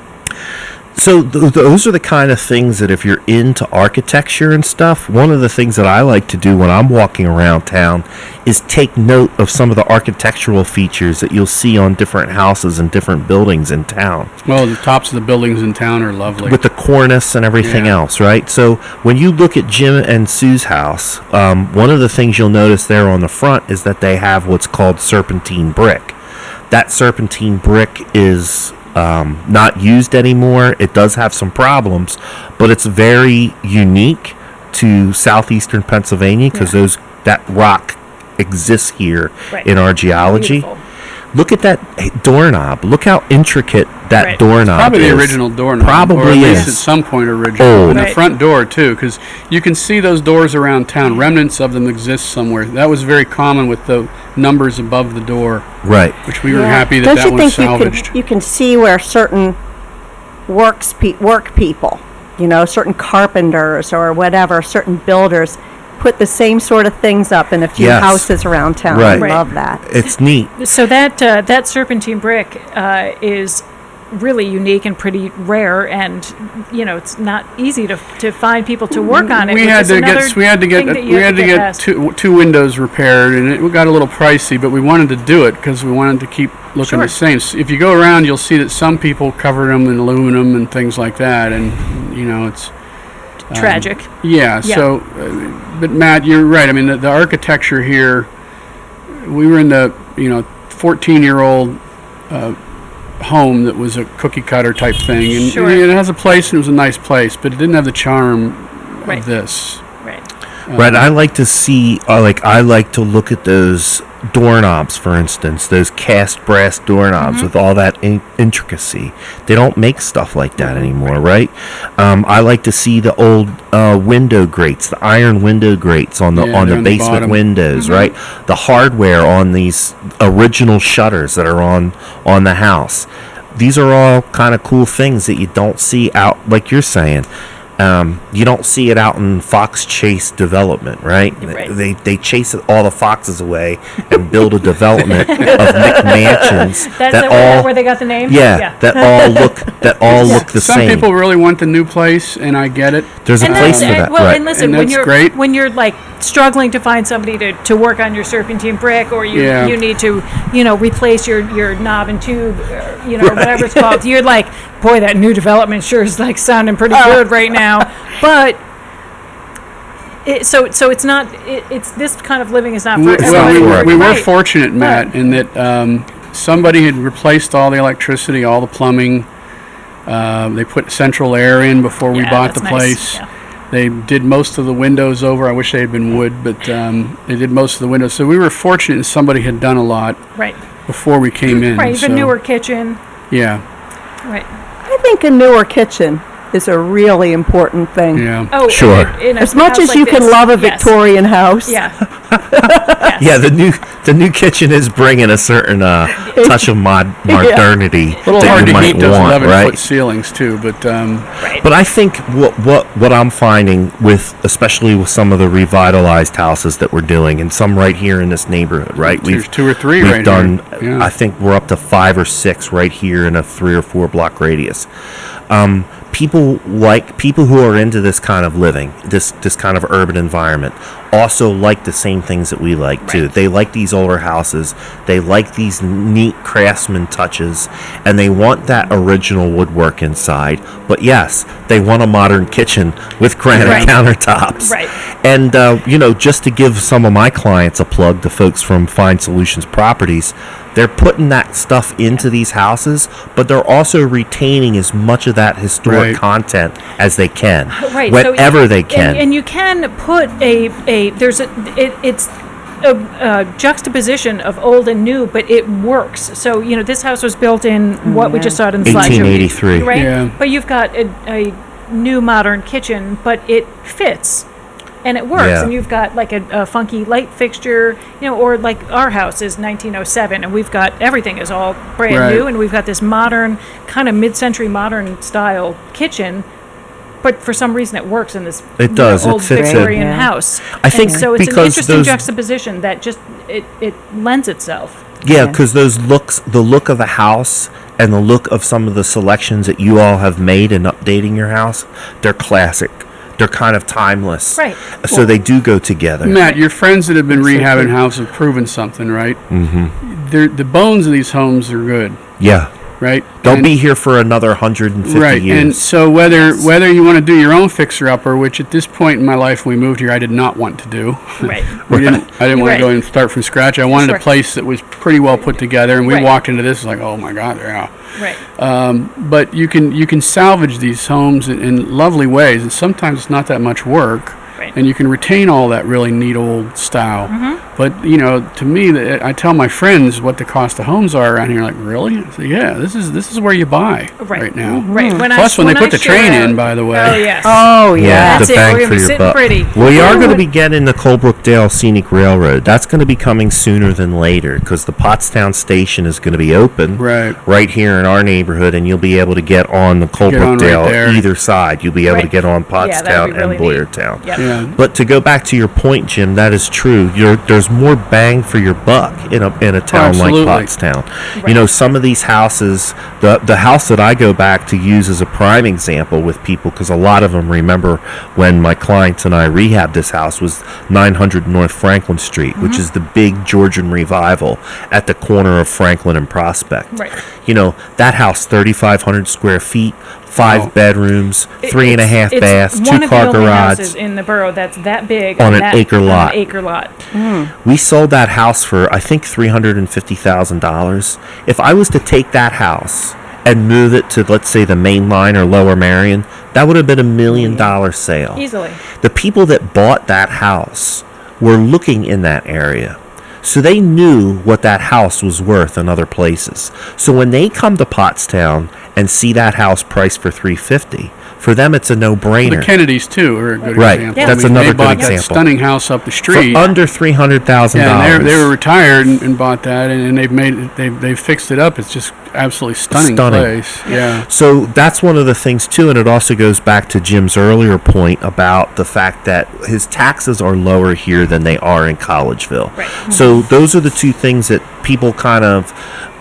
So those are the kind of things that if you're into architecture and stuff, one of the things that I like to do when I'm walking around town is take note of some of the architectural features that you'll see on different houses and different buildings in town, Well, the tops of the buildings in town are lovely. with the cornice and everything Yeah. else, right? So when you look at Jim and Sue's house, one of the things you'll notice there on the front is that they have what's called serpentine brick. That serpentine brick is not used anymore. It does have some problems, but it's very unique to southeastern Pennsylvania because that rock exists here Right. in our geology. Beautiful. Look at that doorknob. Look how intricate that Right. doorknob Probably is. the original doorknob. Probably or at least is. at some point original. Old. And the Right. front door, too, because you can see those doors around town. Remnants of them exist somewhere. That was very common with the numbers above the door, Right. which we were Yeah. happy that Don't that you was think salvaged. you can see where certain work people, certain carpenters or whatever, certain builders put the same sort of things up in a few Yes. houses around town. Right. I Right. love that. It's neat. So that serpentine brick is really unique and pretty rare, and it's not easy to find people to work on it. We which had is to another get we had to thing get that you we have had to get past. two windows repaired, and it got a little pricey, but we wanted to do it because we wanted to keep looking Sure. the same. So if you go around, you'll see that some people covered them in aluminum and things like that, and it's Tragic. yeah. Yeah. So, but Matt, you're right. I mean, the architecture here. We were in the 14-year-old home that was a cookie cutter type thing, and Sure. it has a place, and it was a nice place, but it didn't have the charm Right. of this. Right. Right, I like to see, I like to look at those doorknobs, for instance, those cast brass doorknobs with all that intricacy. They don't make stuff like that anymore, right? I like to see the old window grates, the iron window grates on the Yeah, they're on the basement bottom. windows, right? The hardware on these original shutters that are on the house. These are all kind of cool things that you don't see out, like you're saying. You don't see it out in Fox Chase development, right? Right. They chase all the foxes away and build a development of McMansions That's that where all they got the name. that all look the Some same. people really want the new place, and I get it. There's a And place that's for that, well, right? and listen, And when that's you're great. when you're like struggling to find somebody to work on your serpentine brick, or you need to, replace your knob and tube, or whatever it's called. You're like, boy, that new development sure is like sounding pretty good right now. But so it's not. It's this kind of living is not for everybody. Well, we were fortunate, Matt, in that somebody had replaced all the electricity, all the plumbing. They put central air in before we bought the place. Nice. Yeah. They did most of the windows over. I wish they had been wood, but they did most of the windows. So we were fortunate that somebody had done a lot before we came in. Right, even newer kitchen. Yeah. Right. I think a newer kitchen is a really important thing. Yeah. Oh, sure. As much as you can love a Victorian house. Yeah. Yes. Yeah, the new kitchen is bringing a certain touch of modernity a little that hard you to might heat those want, 11-foot ceilings too, but But I think what I'm finding especially with some of the revitalized houses that we're doing, and some right here in this neighborhood, right? There's 2 or 3 we've right done, here. Yeah. I think we're up to 5 or 6 right here in a 3 or 4 block radius. People who are into this kind of living, this kind of urban environment, also like the same things that we like too. They like these older houses. They like these neat craftsman touches, and they want that original woodwork inside. But yes, they want a modern kitchen with granite countertops. Right. And just to give some of my clients a plug, the folks from Fine Solutions Properties, they're putting that stuff into these houses, but they're also retaining as much of that historic content as they can, whenever they can. And you can put it's a juxtaposition of old and new, but it works. So this house was built in what we just saw it in the slideshow, 1883, right? Yeah. But you've got a new modern kitchen, but it fits. And it works, and you've got like a funky light fixture, or like our house is 1907, and we've got everything is all brand new, and we've got this modern, kind of mid-century modern style kitchen, but for some reason it works in this old Victorian house. I think so. It's an because interesting juxtaposition that just it lends itself. Yeah, because the look of the house and the look of some of the selections that you all have made in updating your house, they're classic. They're kind of timeless. Right. So they do go together. Matt, your friends that have been rehabbing houses have proven something, right? Mm-hmm. The bones of these homes are good. Yeah. Right? They'll be here for another 150 years. And so whether you want to do your own fixer-upper, which at this point in my life when we moved here, I did not want to do. Right. I didn't want to go and start from scratch. I wanted a place that was pretty well put together, and we walked into this like, oh my God, yeah. Right. But you can salvage these homes in lovely ways, and sometimes it's not that much work. Right. And you can retain all that really neat old style. Mm-hmm. But, to me, I tell my friends what the cost of homes are around here. Like, really? I say, yeah, this is where you buy right now. Right. Plus, when they put the train in, by the way. Oh, yes. Oh, yeah. That's the it. bang We're going for to be your sitting buck. pretty. We are going to be getting the Brookdale Scenic Railroad. That's going to be coming sooner than later because the Pottstown station is going to be open right here in our neighborhood, and you'll be able to get on the Brookdale either side. You'll be able to get on Pottstown and Boyertown. Yep. Yeah. But to go back to your point, Jim, that is true. There's more bang for your buck in a town like Pottstown. Right. Some of these houses, the house that I go back to use as a prime example with people, because a lot of them remember when my clients and I rehabbed this house, was 900 North Franklin Street, which is the big Georgian revival at the corner of Franklin and Prospect. Right. That house, 3,500 square feet, 5 bedrooms, 3.5 baths, 2-car garage. One of the only garage houses in the borough that's that big on an acre lot. We sold that house for I think $350,000. If I was to take that house and move it to, let's say, the Main Line or Lower Marion, that would have been $1 million sale. Easily. The people that bought that house were looking in that area. So they knew what that house was worth in other places. So when they come to Pottstown and see that house priced for $350,000, for them it's a no-brainer. The Kennedys too are a good example. That's another good example. They bought that stunning house up the street for under $300,000. Yeah, and they were retired and bought that, and they've fixed it up. It's just absolutely stunning place. Yeah. So that's one of the things too, and it also goes back to Jim's earlier point about the fact that his taxes are lower here than they are in Collegeville. Right. So those are the two things that people kind of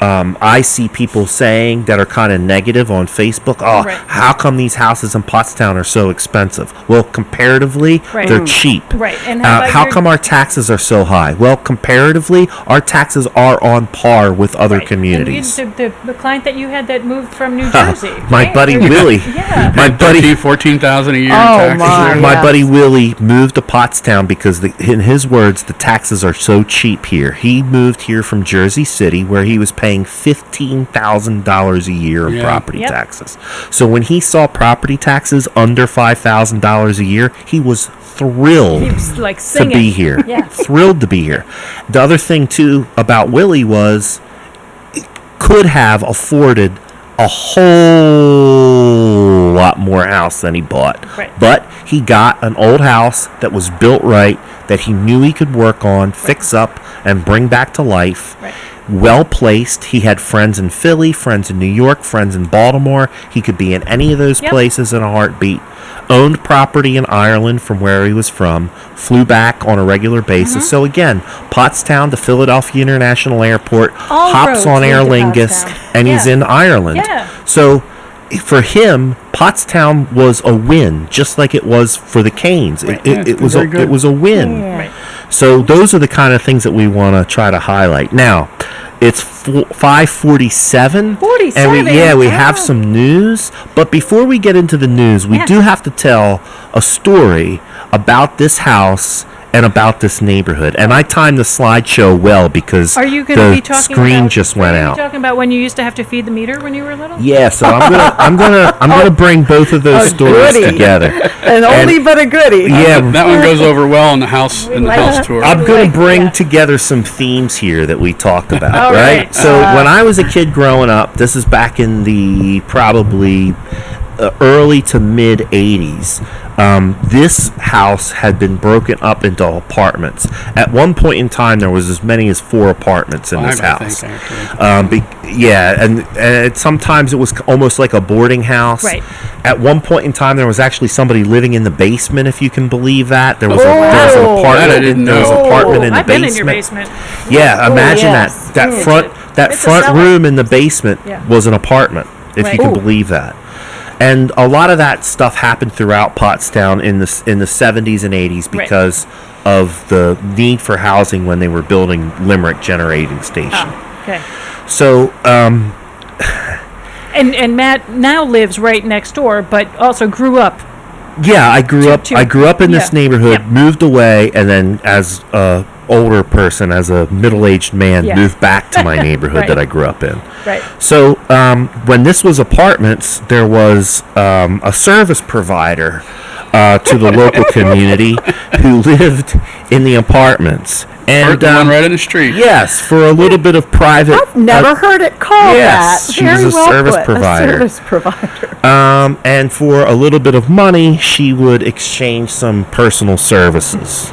I see people saying that are kind of negative on Facebook. Oh, Right. how come these houses in Pottstown are so expensive? Well, comparatively, Right. they're cheap. Right. And how about how your- come our taxes are so high? Well, comparatively, our taxes are on par with other Right. communities. And the client that you had that moved from New Jersey. My right? buddy There's- Willie. Yeah. My buddy 14,000 a year in Oh, taxes. my. there. My Yes. buddy Willie moved to Pottstown because, in his words, the taxes are so cheap here. He moved here from Jersey City, where he was paying $15,000 a year in Yeah. property Yep. taxes. So when he saw property taxes under $5,000 a year, he was thrilled He was like to singing. be here. Yeah. Thrilled to be here. The other thing, too, about Willie was he could have afforded a whole lot more house than he bought. Right. But he got an old house that was built right, that he knew he could work on, fix up, and bring back to life. Right. Well placed. He had friends in Philly, friends in New York, friends in Baltimore. He could be in any of those Yep. places in a heartbeat. Owned property in Ireland from where he was from. Flew back on a regular basis. Mm-hmm. So again, Pottstown to Philadelphia International Airport, All hops roads on lead to Aer Lingus, Pottstown. and he's Yeah. in Ireland. Yeah. So for him, Pottstown was a win, just like it was for the Kanes. Right. Yeah, It was very good. it was a win. Right. So those are the kind of things that we want to try to highlight. Now, it's 5:47, 47? and we have Oh. some news. But before we get into the news, we Yeah. do have to tell a story about this house and about this neighborhood. And I timed the slideshow well because Are you going to the be talking screen about, just went are you out. talking about when you used to have to feed the meter when you were little? Yeah, so I'm gonna bring both of those A stories goodie. together. An oldie but a goodie. Yeah, That one goes over well in the house like that. tour. I'm going Like, to bring yeah. together some themes here that we talked about, All right? right. So when I was a kid growing up, this is back in the probably early to mid 80s. This house had been broken up into apartments. At one point in time, there was as many as 4 apartments in this I house. think, actually. And sometimes it was almost like a boarding house. Right. At one point in time, there was actually somebody living in the basement, if you can believe that. There was, there was an Oh, apartment. that I didn't There was an know. apartment in the I've basement. been in your basement. Yeah, imagine yes. that It's a front cellar. room in the basement Yeah. was an apartment, if Right. you can Ooh. believe that. And a lot of that stuff happened throughout Pottstown in the 70s and 80s Right. because of the need for housing when they were building Limerick generating station. Oh, okay. So, And Matt now lives right next door, but also grew up. yeah, I grew up in this yeah. neighborhood, Yeah. moved away, and then as a older person, as a middle-aged man, Yeah. moved back to my neighborhood Right. that I grew up in. Right. So when this was apartments, there was a service provider to the local community who lived in the apartments. And The one right in the street. yes, for a little bit of private. Never heard it called yes, that. she was Very a well service put. provider. A service provider. And for a little bit of money, she would exchange some personal services.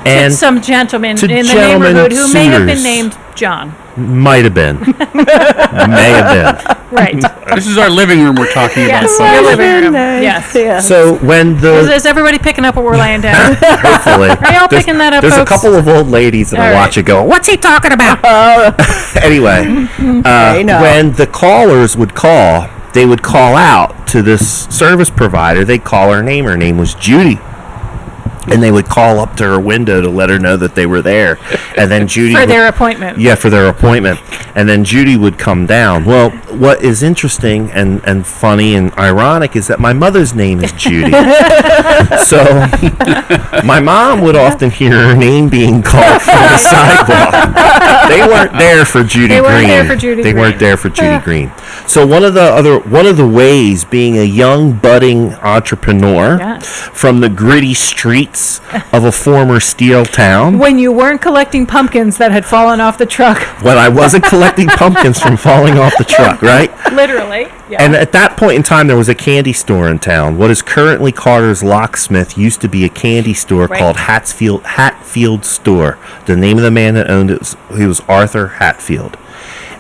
And Some gentleman to in the gentlemen neighborhood who may have been suitors. named John. might have been, may have been. Right. This is our living room we're talking about. Yes. folks. Your living room. Nice. Yes. Yes. So when Is, the is everybody picking up what we're laying down? hopefully Are y'all picking that up, there's folks? a couple of old ladies that All I right. watch it go, what's he talking about? Anyway, They know. when the callers would call, they would call out to this service provider. They'd call her name. Her name was Judy. And they would call up to her window to let her know that they were there. And then Judy For would, their appointment. yeah, for their appointment. And then Judy would come down. Well, what is interesting and funny and ironic is that my mother's name is Judy. So my mom would often hear her name being called from the sidewalk. They weren't there for Judy They Green. weren't there for Judy They Green. weren't there for Judy Green. So one of the ways, being a young budding entrepreneur Yes. from the gritty streets of a former steel town, When you weren't collecting pumpkins that had fallen off the truck. when I wasn't collecting pumpkins from falling off the truck, right? Literally. Yeah. And at that point in time, there was a candy store in town. What is currently Carter's Locksmith used to be a candy store Right. called Hatfield Store. The name of the man that owned it was Arthur Hatfield.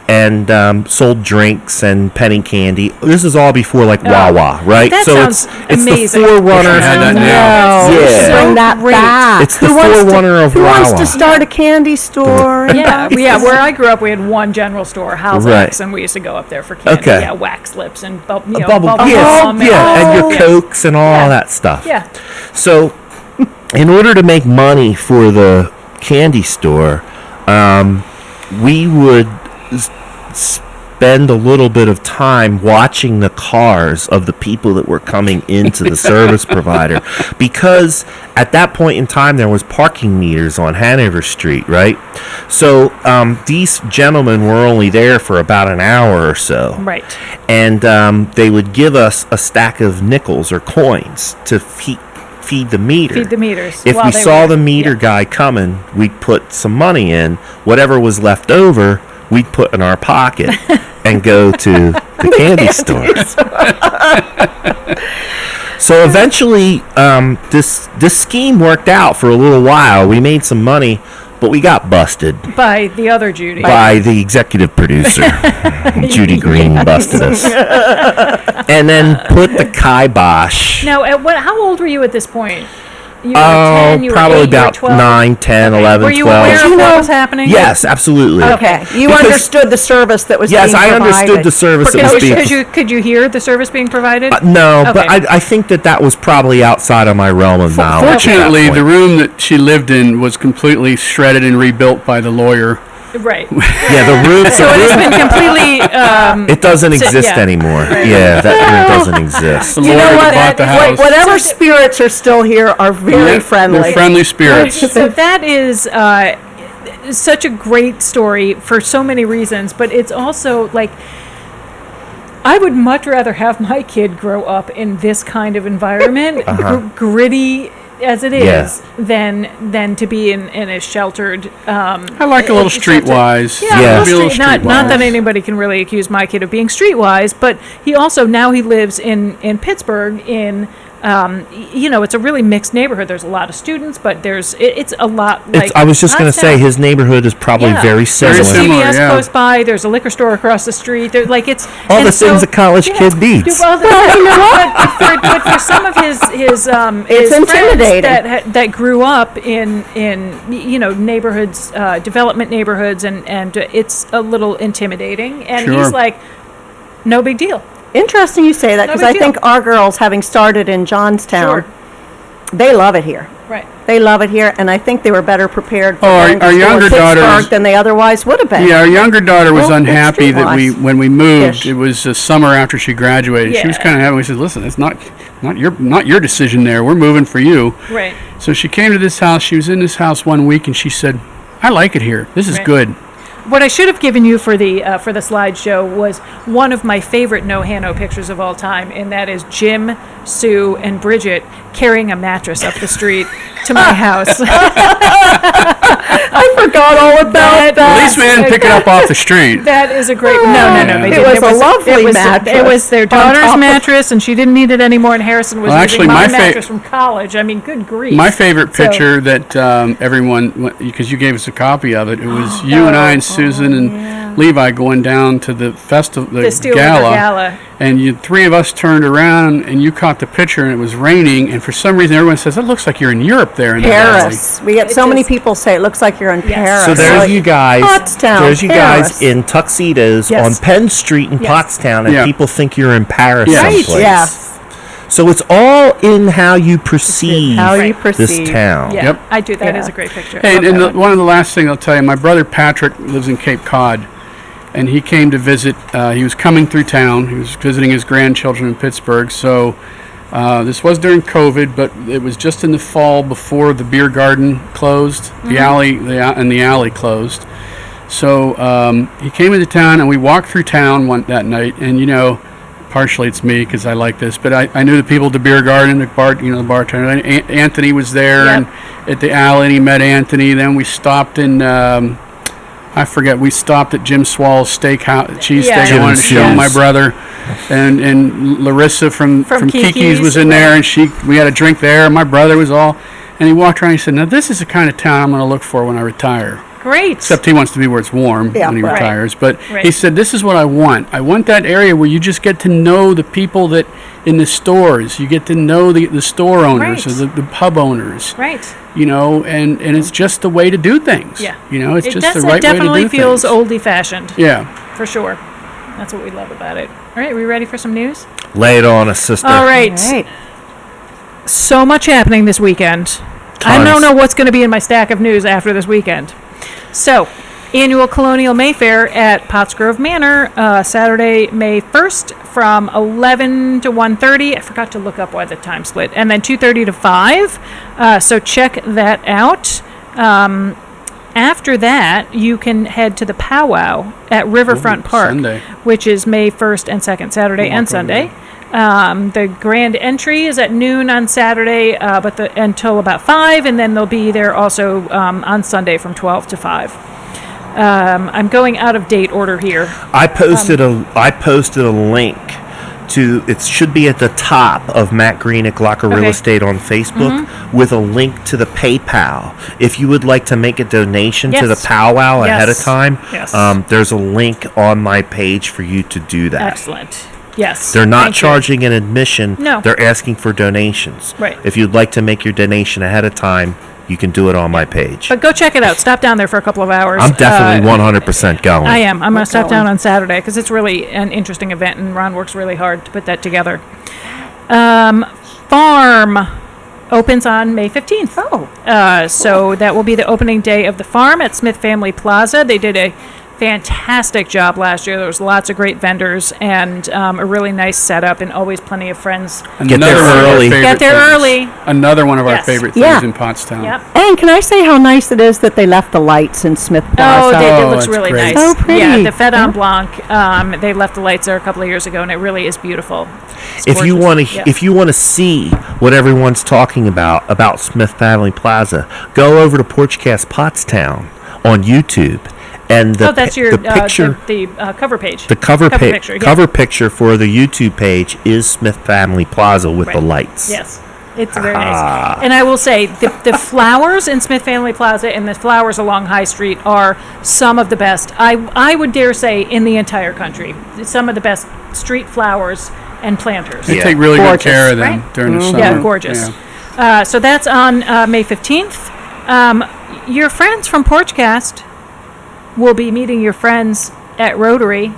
and sold drinks and penny candy. This is all before like Wawa, right? That so sounds it's amazing. the forerunner. Had that now. Yeah. Bring that back. It's the forerunner of Who wants Wawa. to start a candy store? Yeah, where I grew up, we had one general store, Hal's Right. Wax, and we used to go up there for candy. Okay. Yeah, wax lips and bubble yeah, gum. and your Yeah. Cokes and all Yeah. that stuff. Yeah. So, in order to make money for the candy store, we would spend a little bit of time watching the cars of the people that were coming into the service provider, because at that point in time there was parking meters on Hanover Street, right? So these gentlemen were only there for about an hour or so, Right. and they would give us a stack of nickels or coins to feed the meter. Feed the meters. If while we they saw were- the meter guy coming, we'd put some money in. Whatever was left over, we'd put in our pocket and go to the candy store. So eventually, this scheme worked out for a little while. We made some money, but we got busted by the other Judy. by the executive producer. Judy Green busted us. And then put the kibosh. Now, how old were you at this point? You were Oh, 10, you were probably 8, you were about 12? 9, 10, Okay. 11, Were you 12. aware Did of you what know- was happening? Yes, absolutely. Okay, you Because- understood the service that was Yes, being I provided. understood the service that was being... Could you hear the service being provided? No, but Okay. I think that was probably outside of my realm of knowledge. Fortunately, at that the point. room that she lived in was completely shredded and rebuilt by the lawyer. Right. Yeah, the room... So it has been completely. It doesn't So- exist yeah. anymore. Yeah, that room doesn't exist. The You lawyer know what? that bought the house. Whatever So- spirits are still here are very friendly. They're friendly spirits. So that is such a great story for so many reasons, but it's also like I would much rather have my kid grow up in this kind of environment, gritty as it Yeah. is, than to be in a sheltered. I like a little sheltered- streetwise. Yeah, Yeah. a Maybe a little little not that streetwise. anybody can really accuse my kid of being streetwise, but he also now he lives in Pittsburgh in. It's a really mixed neighborhood. There's a lot of students, but it's a lot like. I was just going to say, Pottstown. his neighborhood is probably Yeah. very There's similar. a similar, CVS yeah. close by. There's a liquor store across the street. There's like it's All and the things a college kid needs. Well, but for some of his his friends intimidating. that grew up in neighborhoods, development neighborhoods, and it's a little intimidating. And Sure. he's like, no big deal. Interesting you say that, No because big I deal. think our girls, having started in Johnstown, Sure. they love it here. Right. They love it here, and I think they were better prepared for Oh, our- going to our school in younger daughters- Pittsburgh than they otherwise would have been. Yeah, our younger daughter was Well, it's unhappy that streetwise. when we moved, Ish. it was a summer after she graduated. She was Yeah. kind of happy. We said, "Listen, it's not your decision there. We're moving for you." Right. So she came to this house. She was in this house one week, and she said, "I like it here. This is Right. good." What I should have given you for the slideshow was one of my favorite No Hano pictures of all time, and that is Jim, Sue, and Bridget carrying a mattress up the street to my house. I forgot all about that. At least we didn't pick it up off the street. That is a great. No. They It didn't. was a lovely mattress It was their on top daughter's of- mattress, and she didn't need it anymore. And Harrison was Well, using actually, my my mattress from college. I mean, good grief. My favorite So- picture that everyone, because you gave us a copy of it, it was you and I and Susan and Levi going down to the festival, the Steel River Gala. and you three of us turned around and you caught the picture, and it was raining, and for some reason everyone says, "It looks like you're in Europe there in the valley." Paris. We get It so many just- people say it looks like you're in Yes. Paris. So there's Like, you guys. Pottstown, There's you Paris. guys in tuxedos Yes. on Penn Street in Yes. Pottstown, and Yeah. people think you're in Paris Yes. Right, someplace. Yes. So it's all in how you perceive How you Right. this perceive. town. Yeah, Yep. I do. That Yeah. is a great picture. Hey, Love and that one. one of the last things I'll tell you, my brother Patrick lives in Cape Cod, and he came to visit. He was coming through town. He was visiting his grandchildren in Pittsburgh. So this was during COVID, but it was just in the fall before the beer garden closed, the alley, and the alley closed. So he came into town, and we walked through town that night. And partially it's me because I like this, but I knew the people at the beer garden, the bartender. Anthony was there, Yep. and at the alley, and he met Anthony. Then we stopped in. I forget. We stopped at Jim Swall's steakhouse, cheesesteak. Yeah. I Jim wanted to and show Sue's. my brother, and Larissa from Kiki's was in there, and we had a drink there. And my brother was all, and he walked around. And he said, "Now this is the kind of town I'm going to look for when I retire." Great. Except he wants to be where it's warm Yeah, when he right. retires. But Right. he said, this is what I want. I want that area where you just get to know the people that in the stores. You get to know the store owners Right. or the pub owners. Right. You know, and it's just the way to do things. Yeah. You know, it's just the It right way to do definitely feels things. oldie-fashioned, Yeah. for sure. That's what we love about it. All right, we ready for some news? Lay it on us, sister. All right. Right. So much happening this weekend. I Tons. don't know what's going to be in my stack of news after this weekend. So, annual Colonial Mayfair at Pottsgrove Manor, Saturday, May 1st from 11 to 1:30. I forgot to look up why the time split. And then 2:30 to 5. So check that out. After that, you can head to the Powwow at Riverfront Ooh, Park, Sunday. which is May 1st and 2nd, Saturday and Walk over Sunday. The grand entry is at noon on Saturday, but until about 5, and then they'll be there also on Sunday from 12 to 5. I'm going out of date order here. I posted a link to, it should be at the top of Matt Greenick Locker Real Okay. Estate on Facebook with a link to the PayPal. If you would like to make a donation to the Yes. powwow ahead of Yes. time, Yes. there's a link on my page for you to do that. Excellent. Yes. They're not Thank you. charging an admission. No. They're asking for donations. Right. If you'd like to make your donation ahead of time, you can do it on my page. But go check it out. Stop down there for a couple of hours. I'm definitely 100% going. I am. I'm going to stop going. down on Saturday because it's really an interesting event, and Ron works really hard to put that together. Farm opens on May 15th. Oh. So that will be the opening day of the farm at Smith Family Plaza. They did a fantastic job last year. There was lots of great vendors and a really nice setup, and always plenty of friends. Get there Another one of our early. favorite Get there things. early. Another one of our Yes. favorite Yeah. things in Pottstown. Yep. And can I say how nice it is that they left the lights in Smith Plaza? Oh, it Oh, looks it's really great. nice. So pretty. Yeah, the Fed en Blanc. They left the lights there a couple of years ago, and it really is beautiful. It's If you gorgeous. want to, Yeah. if you want to see what everyone's talking about Smith Family Plaza, go over to Porchcast Pottstown on YouTube, and the that's your the picture, the cover page. the cover picture. Yeah. cover picture for the YouTube page is Smith Family Plaza with the Right. lights. Yes, it's very nice. And I will say, the flowers in Smith Family Plaza and the flowers along High Street are some of the best, I would dare say, in the entire country. Some of the best street flowers and planters. They Yeah. take really Gorgeous. good care of them Right? during the summer. Yeah, gorgeous. So that's on May 15th. Your friends from Porchcast will be meeting your friends at Rotary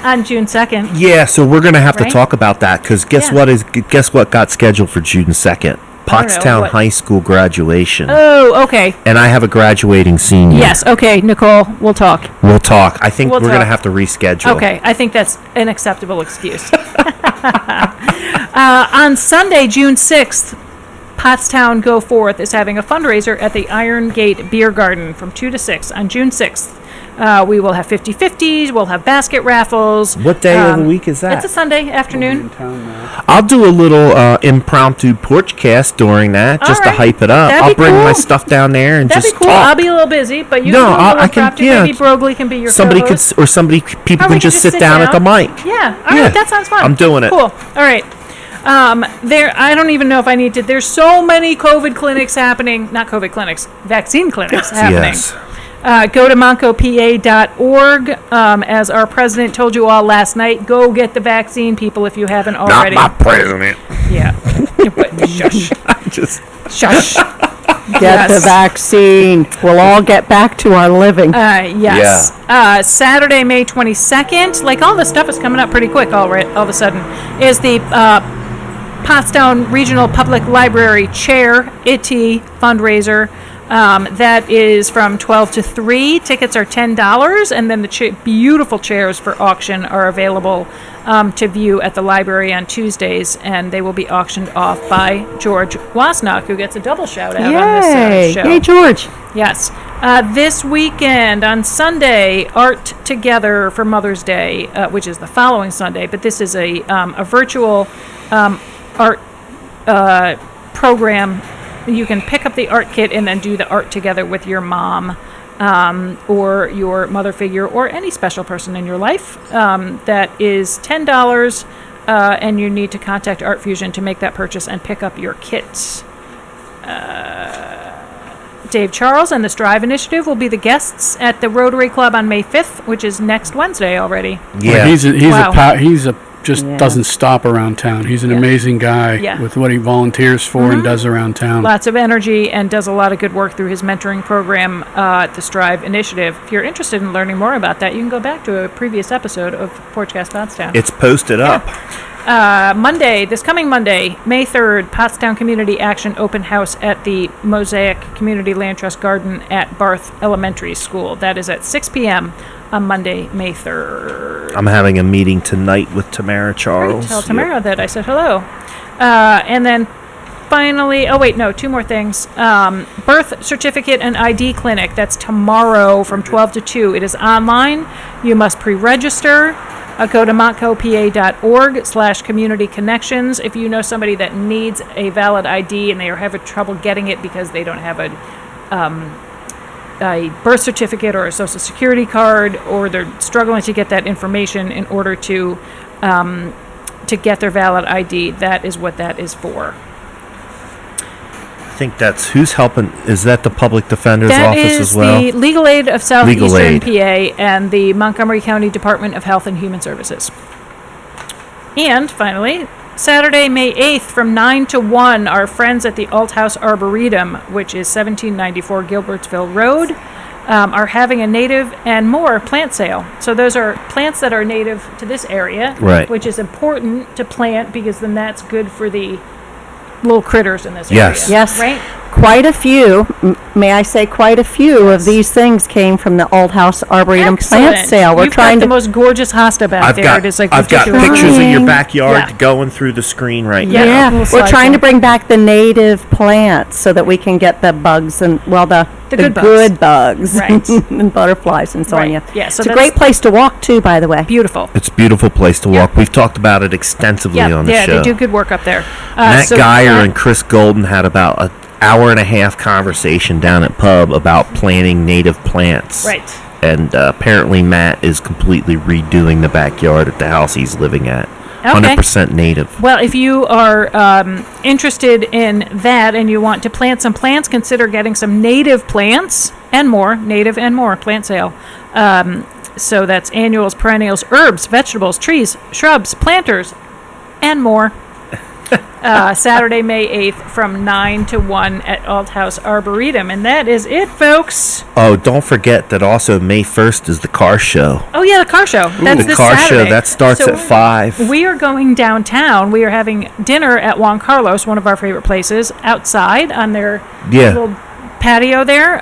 on June 2nd. Yeah, so we're gonna have Right? to talk about that because guess Yeah. guess what got scheduled for June 2nd? I don't know, Pottstown what? High School graduation, Oh, okay. and I have a graduating senior. Yes, okay, Nicole, we'll talk. We'll talk. I think We'll we're gonna talk. have to reschedule. Okay, I think that's an acceptable excuse. On Sunday, June 6th, Pottstown Go Forth is having a fundraiser at the Iron Gate Beer Garden from 2 to 6 on June 6th. We will have 50/50s, we'll have basket raffles. What day of the week is that? It's a Sunday afternoon. In town now. I'll do a little impromptu porchcast during that, just All to right. hype it up. That'd I'll be bring my cool. stuff down there and That'd just be cool. talk. I'll be a little busy, but you No, can do a little I can- impromptu. yeah. Maybe Brogley can be your Somebody could, co-host. people Or we can could just sit down at the mic. Yeah, all Yeah. right, that sounds fun. I'm doing it. Cool. All right. I don't even know if I need to. There's so many COVID clinics happening. Not COVID clinics, vaccine clinics happening. Yes. Go to moncopa.org. As our president told you all last night, go get the vaccine, people, if you haven't already. president. Yeah. But shush. Just Shush. Get the Yes. vaccine. We'll all get back to our living. Yes. Saturday, May 22nd, like all this stuff is coming up pretty quick all of a sudden, is the Pottstown Regional Public Library Chair, Itty fundraiser. That is from 12 to 3. Tickets are $10, and then the beautiful chairs for auction are available to view at the library on Tuesdays, and they will be auctioned off by George Wasnock, who gets a double shout out on this Yay. show. Hey, George. Yes. This weekend on Sunday, Art Together for Mother's Day, which is the following Sunday, but this is a virtual art program. You can pick up the art kit and then do the art together with your mom or your mother figure or any special person in your life. That is $10, and you need to contact Art Fusion to make that purchase and pick up your kits. Dave Charles and the Strive Initiative will be the guests at the Rotary Club on May 5th, which is next Wednesday already. Yeah. Well, doesn't stop around town. He's an amazing guy with what he volunteers for and does around town. Lots of energy and does a lot of good work through his mentoring program at the Strive Initiative. If you're interested in learning more about that, you can go back to a previous episode of Porchcast Pottstown. It's posted up. Monday, this coming Monday, May 3rd, Pottstown Community Action Open House at the Mosaic Community Land Trust Garden at Barth Elementary School. That is at 6 p.m. on Monday, May 3rd. I'm having a meeting tonight with Tamara Charles. Great. Tell Tamara that I said hello. And then finally, two more things. Birth certificate and ID clinic. That's tomorrow from 12 to 2. It is online. You must pre-register. Go to montcopa.org/community connections. If you know somebody that needs a valid ID and they are having trouble getting it because they don't have a birth certificate or a social security card, or they're struggling to get that information in order to get their valid ID, that is what that is for. I think that's who's helping. Is that the public defender's office as well? That is the Legal Aid of Southeastern PA and the Montgomery County Department of Health and Human Services. And finally, Saturday, May 8th from 9 to 1, our friends at the Alt House Arboretum, which is 1794 Gilbertsville Road, are having a native and more plant sale. So those are plants that are native to this area, right, which is important to plant because then that's good for the little critters in this area. Yes. Right? Quite a few, may I say quite a few of these things came from the Old House Arboretum plant sale. You've got the most gorgeous hosta back there. I've got pictures of your backyard going through the screen right now. Yeah, we're trying to bring back the native plants so that we can get the bugs and, the good bugs right. and butterflies and so on. Yeah, so it's a great place to walk too, by the way. Beautiful. It's a beautiful place to walk. We've talked about it extensively on the show. Yeah, they do good work up there. Matt Geyer and Chris Golden had about an hour and a half conversation down at Pub about planting native plants. Right. And apparently Matt is completely redoing the backyard at the house he's living at. Okay. 100% native. Well, if you are interested in that and you want to plant some plants, consider getting some native plants native and more plant sale. So that's annuals, perennials, herbs, vegetables, trees, shrubs, planters, and more. Saturday, May 8th from 9 to 1 at Alt House Arboretum. And that is it, folks. Oh, don't forget that also May 1st is the car show. Oh, yeah, the car show. That's this Saturday. The car show, that starts at 5. We are going downtown. We are having dinner at Juan Carlos, one of our favorite places, outside on their little patio there.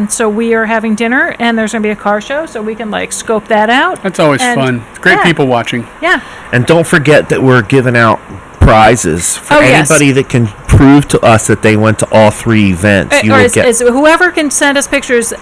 So we are having dinner, and there's going to be a car show, so we can, scope that out. That's always fun. Great people watching. Yeah. And don't forget that we're giving out prizes for anybody that can prove to us that they went to all 3 events. Whoever can send us pictures,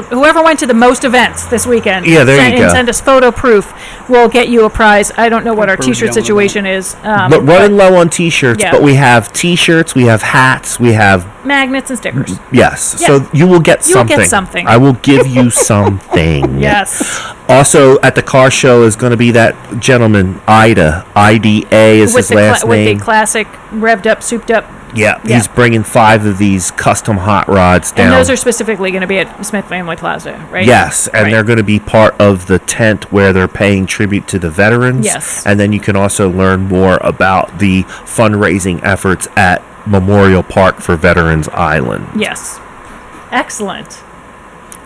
whoever went to the most events this weekend, you go. And send us photo proof, will get you a prize. I don't know what our T-shirt situation is. But running low on T-shirts, but we have T-shirts, we have hats, we have magnets and stickers. Yes. So you will get something. You'll get something. I will give you something. Yes. Also, at the car show is going to be that gentleman, IDA. IDA is his last name. With the classic revved up, souped up. Yeah, he's bringing 5 of these custom hot rods down. And those are specifically going to be at Smith Family Plaza, right? Yes, and they're going to be part of the tent where they're paying tribute to the veterans. Yes. And then you can also learn more about the fundraising efforts at Memorial Park for Veterans Island. Yes. Excellent.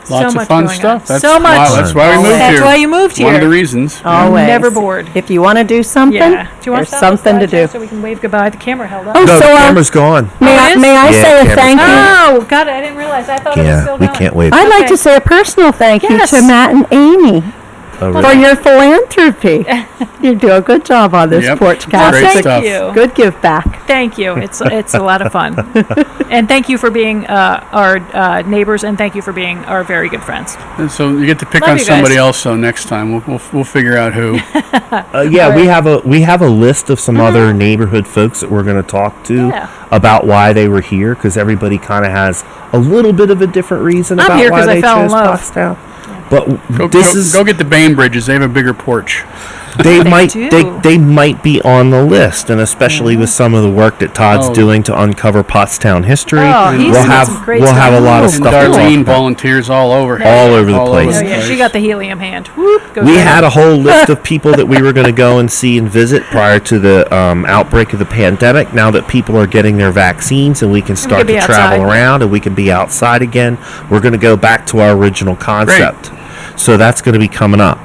Lots of fun stuff. That's why we moved here. That's why you moved here. One of the reasons. Always. Never bored. If you want to do something, there's something to do. So we can wave goodbye. The camera held up. No, the camera's gone. May I say a thank you? Oh, God, I didn't realize. I thought it was still going. We can't wave. I'd like to say a personal thank you to Matt and Amy. For your philanthropy. You do a good job on this Porchcast. Great thank you. Good give back. Thank you. It's a lot of fun. And thank you for being our neighbors, and thank you for being our very good friends. And so you get to pick on somebody else. So next time we'll figure out who. We have a list of some other neighborhood folks that we're going to talk to about why they were here, because everybody kind of has a little bit of a different reason about why they chose Pottstown. But go get the Bainbridges. They have a bigger porch. they might be on the list, and especially with some of the work that Todd's doing to uncover Pottstown history, He's we'll got have some great we'll have a stuff. lot of And stuff to talk Darlene about. volunteers all over. All over the All place. Oh, yeah, she got the helium hand. Whoop, goes We right had up. a whole list of people that we were going to go and see and visit prior to the outbreak of the pandemic. Now that people are getting their vaccines and we can start be to travel outside. around and we can be outside again, we're going to go back to our original concept. So that's going to be coming up.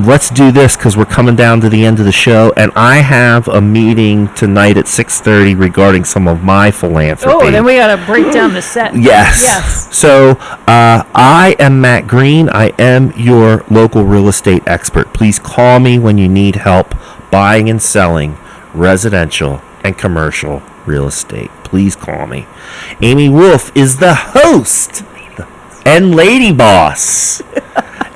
Let's do this because we're coming down to the end of the show, and I have a meeting tonight at 6:30 regarding some of my philanthropy. Oh, then we got to break down the set. Yes. Yes. So I am Matt Green. I am your local real estate expert. Please call me when you need help buying and selling residential and commercial real estate. Please call me. Amy Wolf is the host and lady boss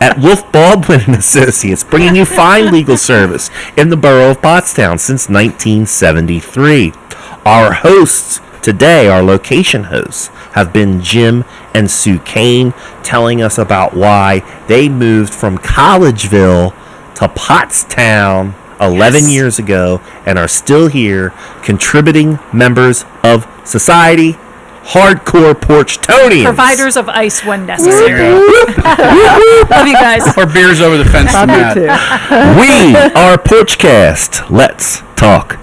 at Wolf Baldwin and Associates, bringing you fine legal service in the borough of Pottstown since 1973. Our hosts today, our location hosts, have been Jim and Sue Kane, telling us about why they moved from Collegeville to Pottstown 11 years ago and are still here, contributing members of society, hardcore Porchtonians. Providers of ice when necessary. Love you guys. Or beers over the fence from that. Me too. We are Porchcast. Let's talk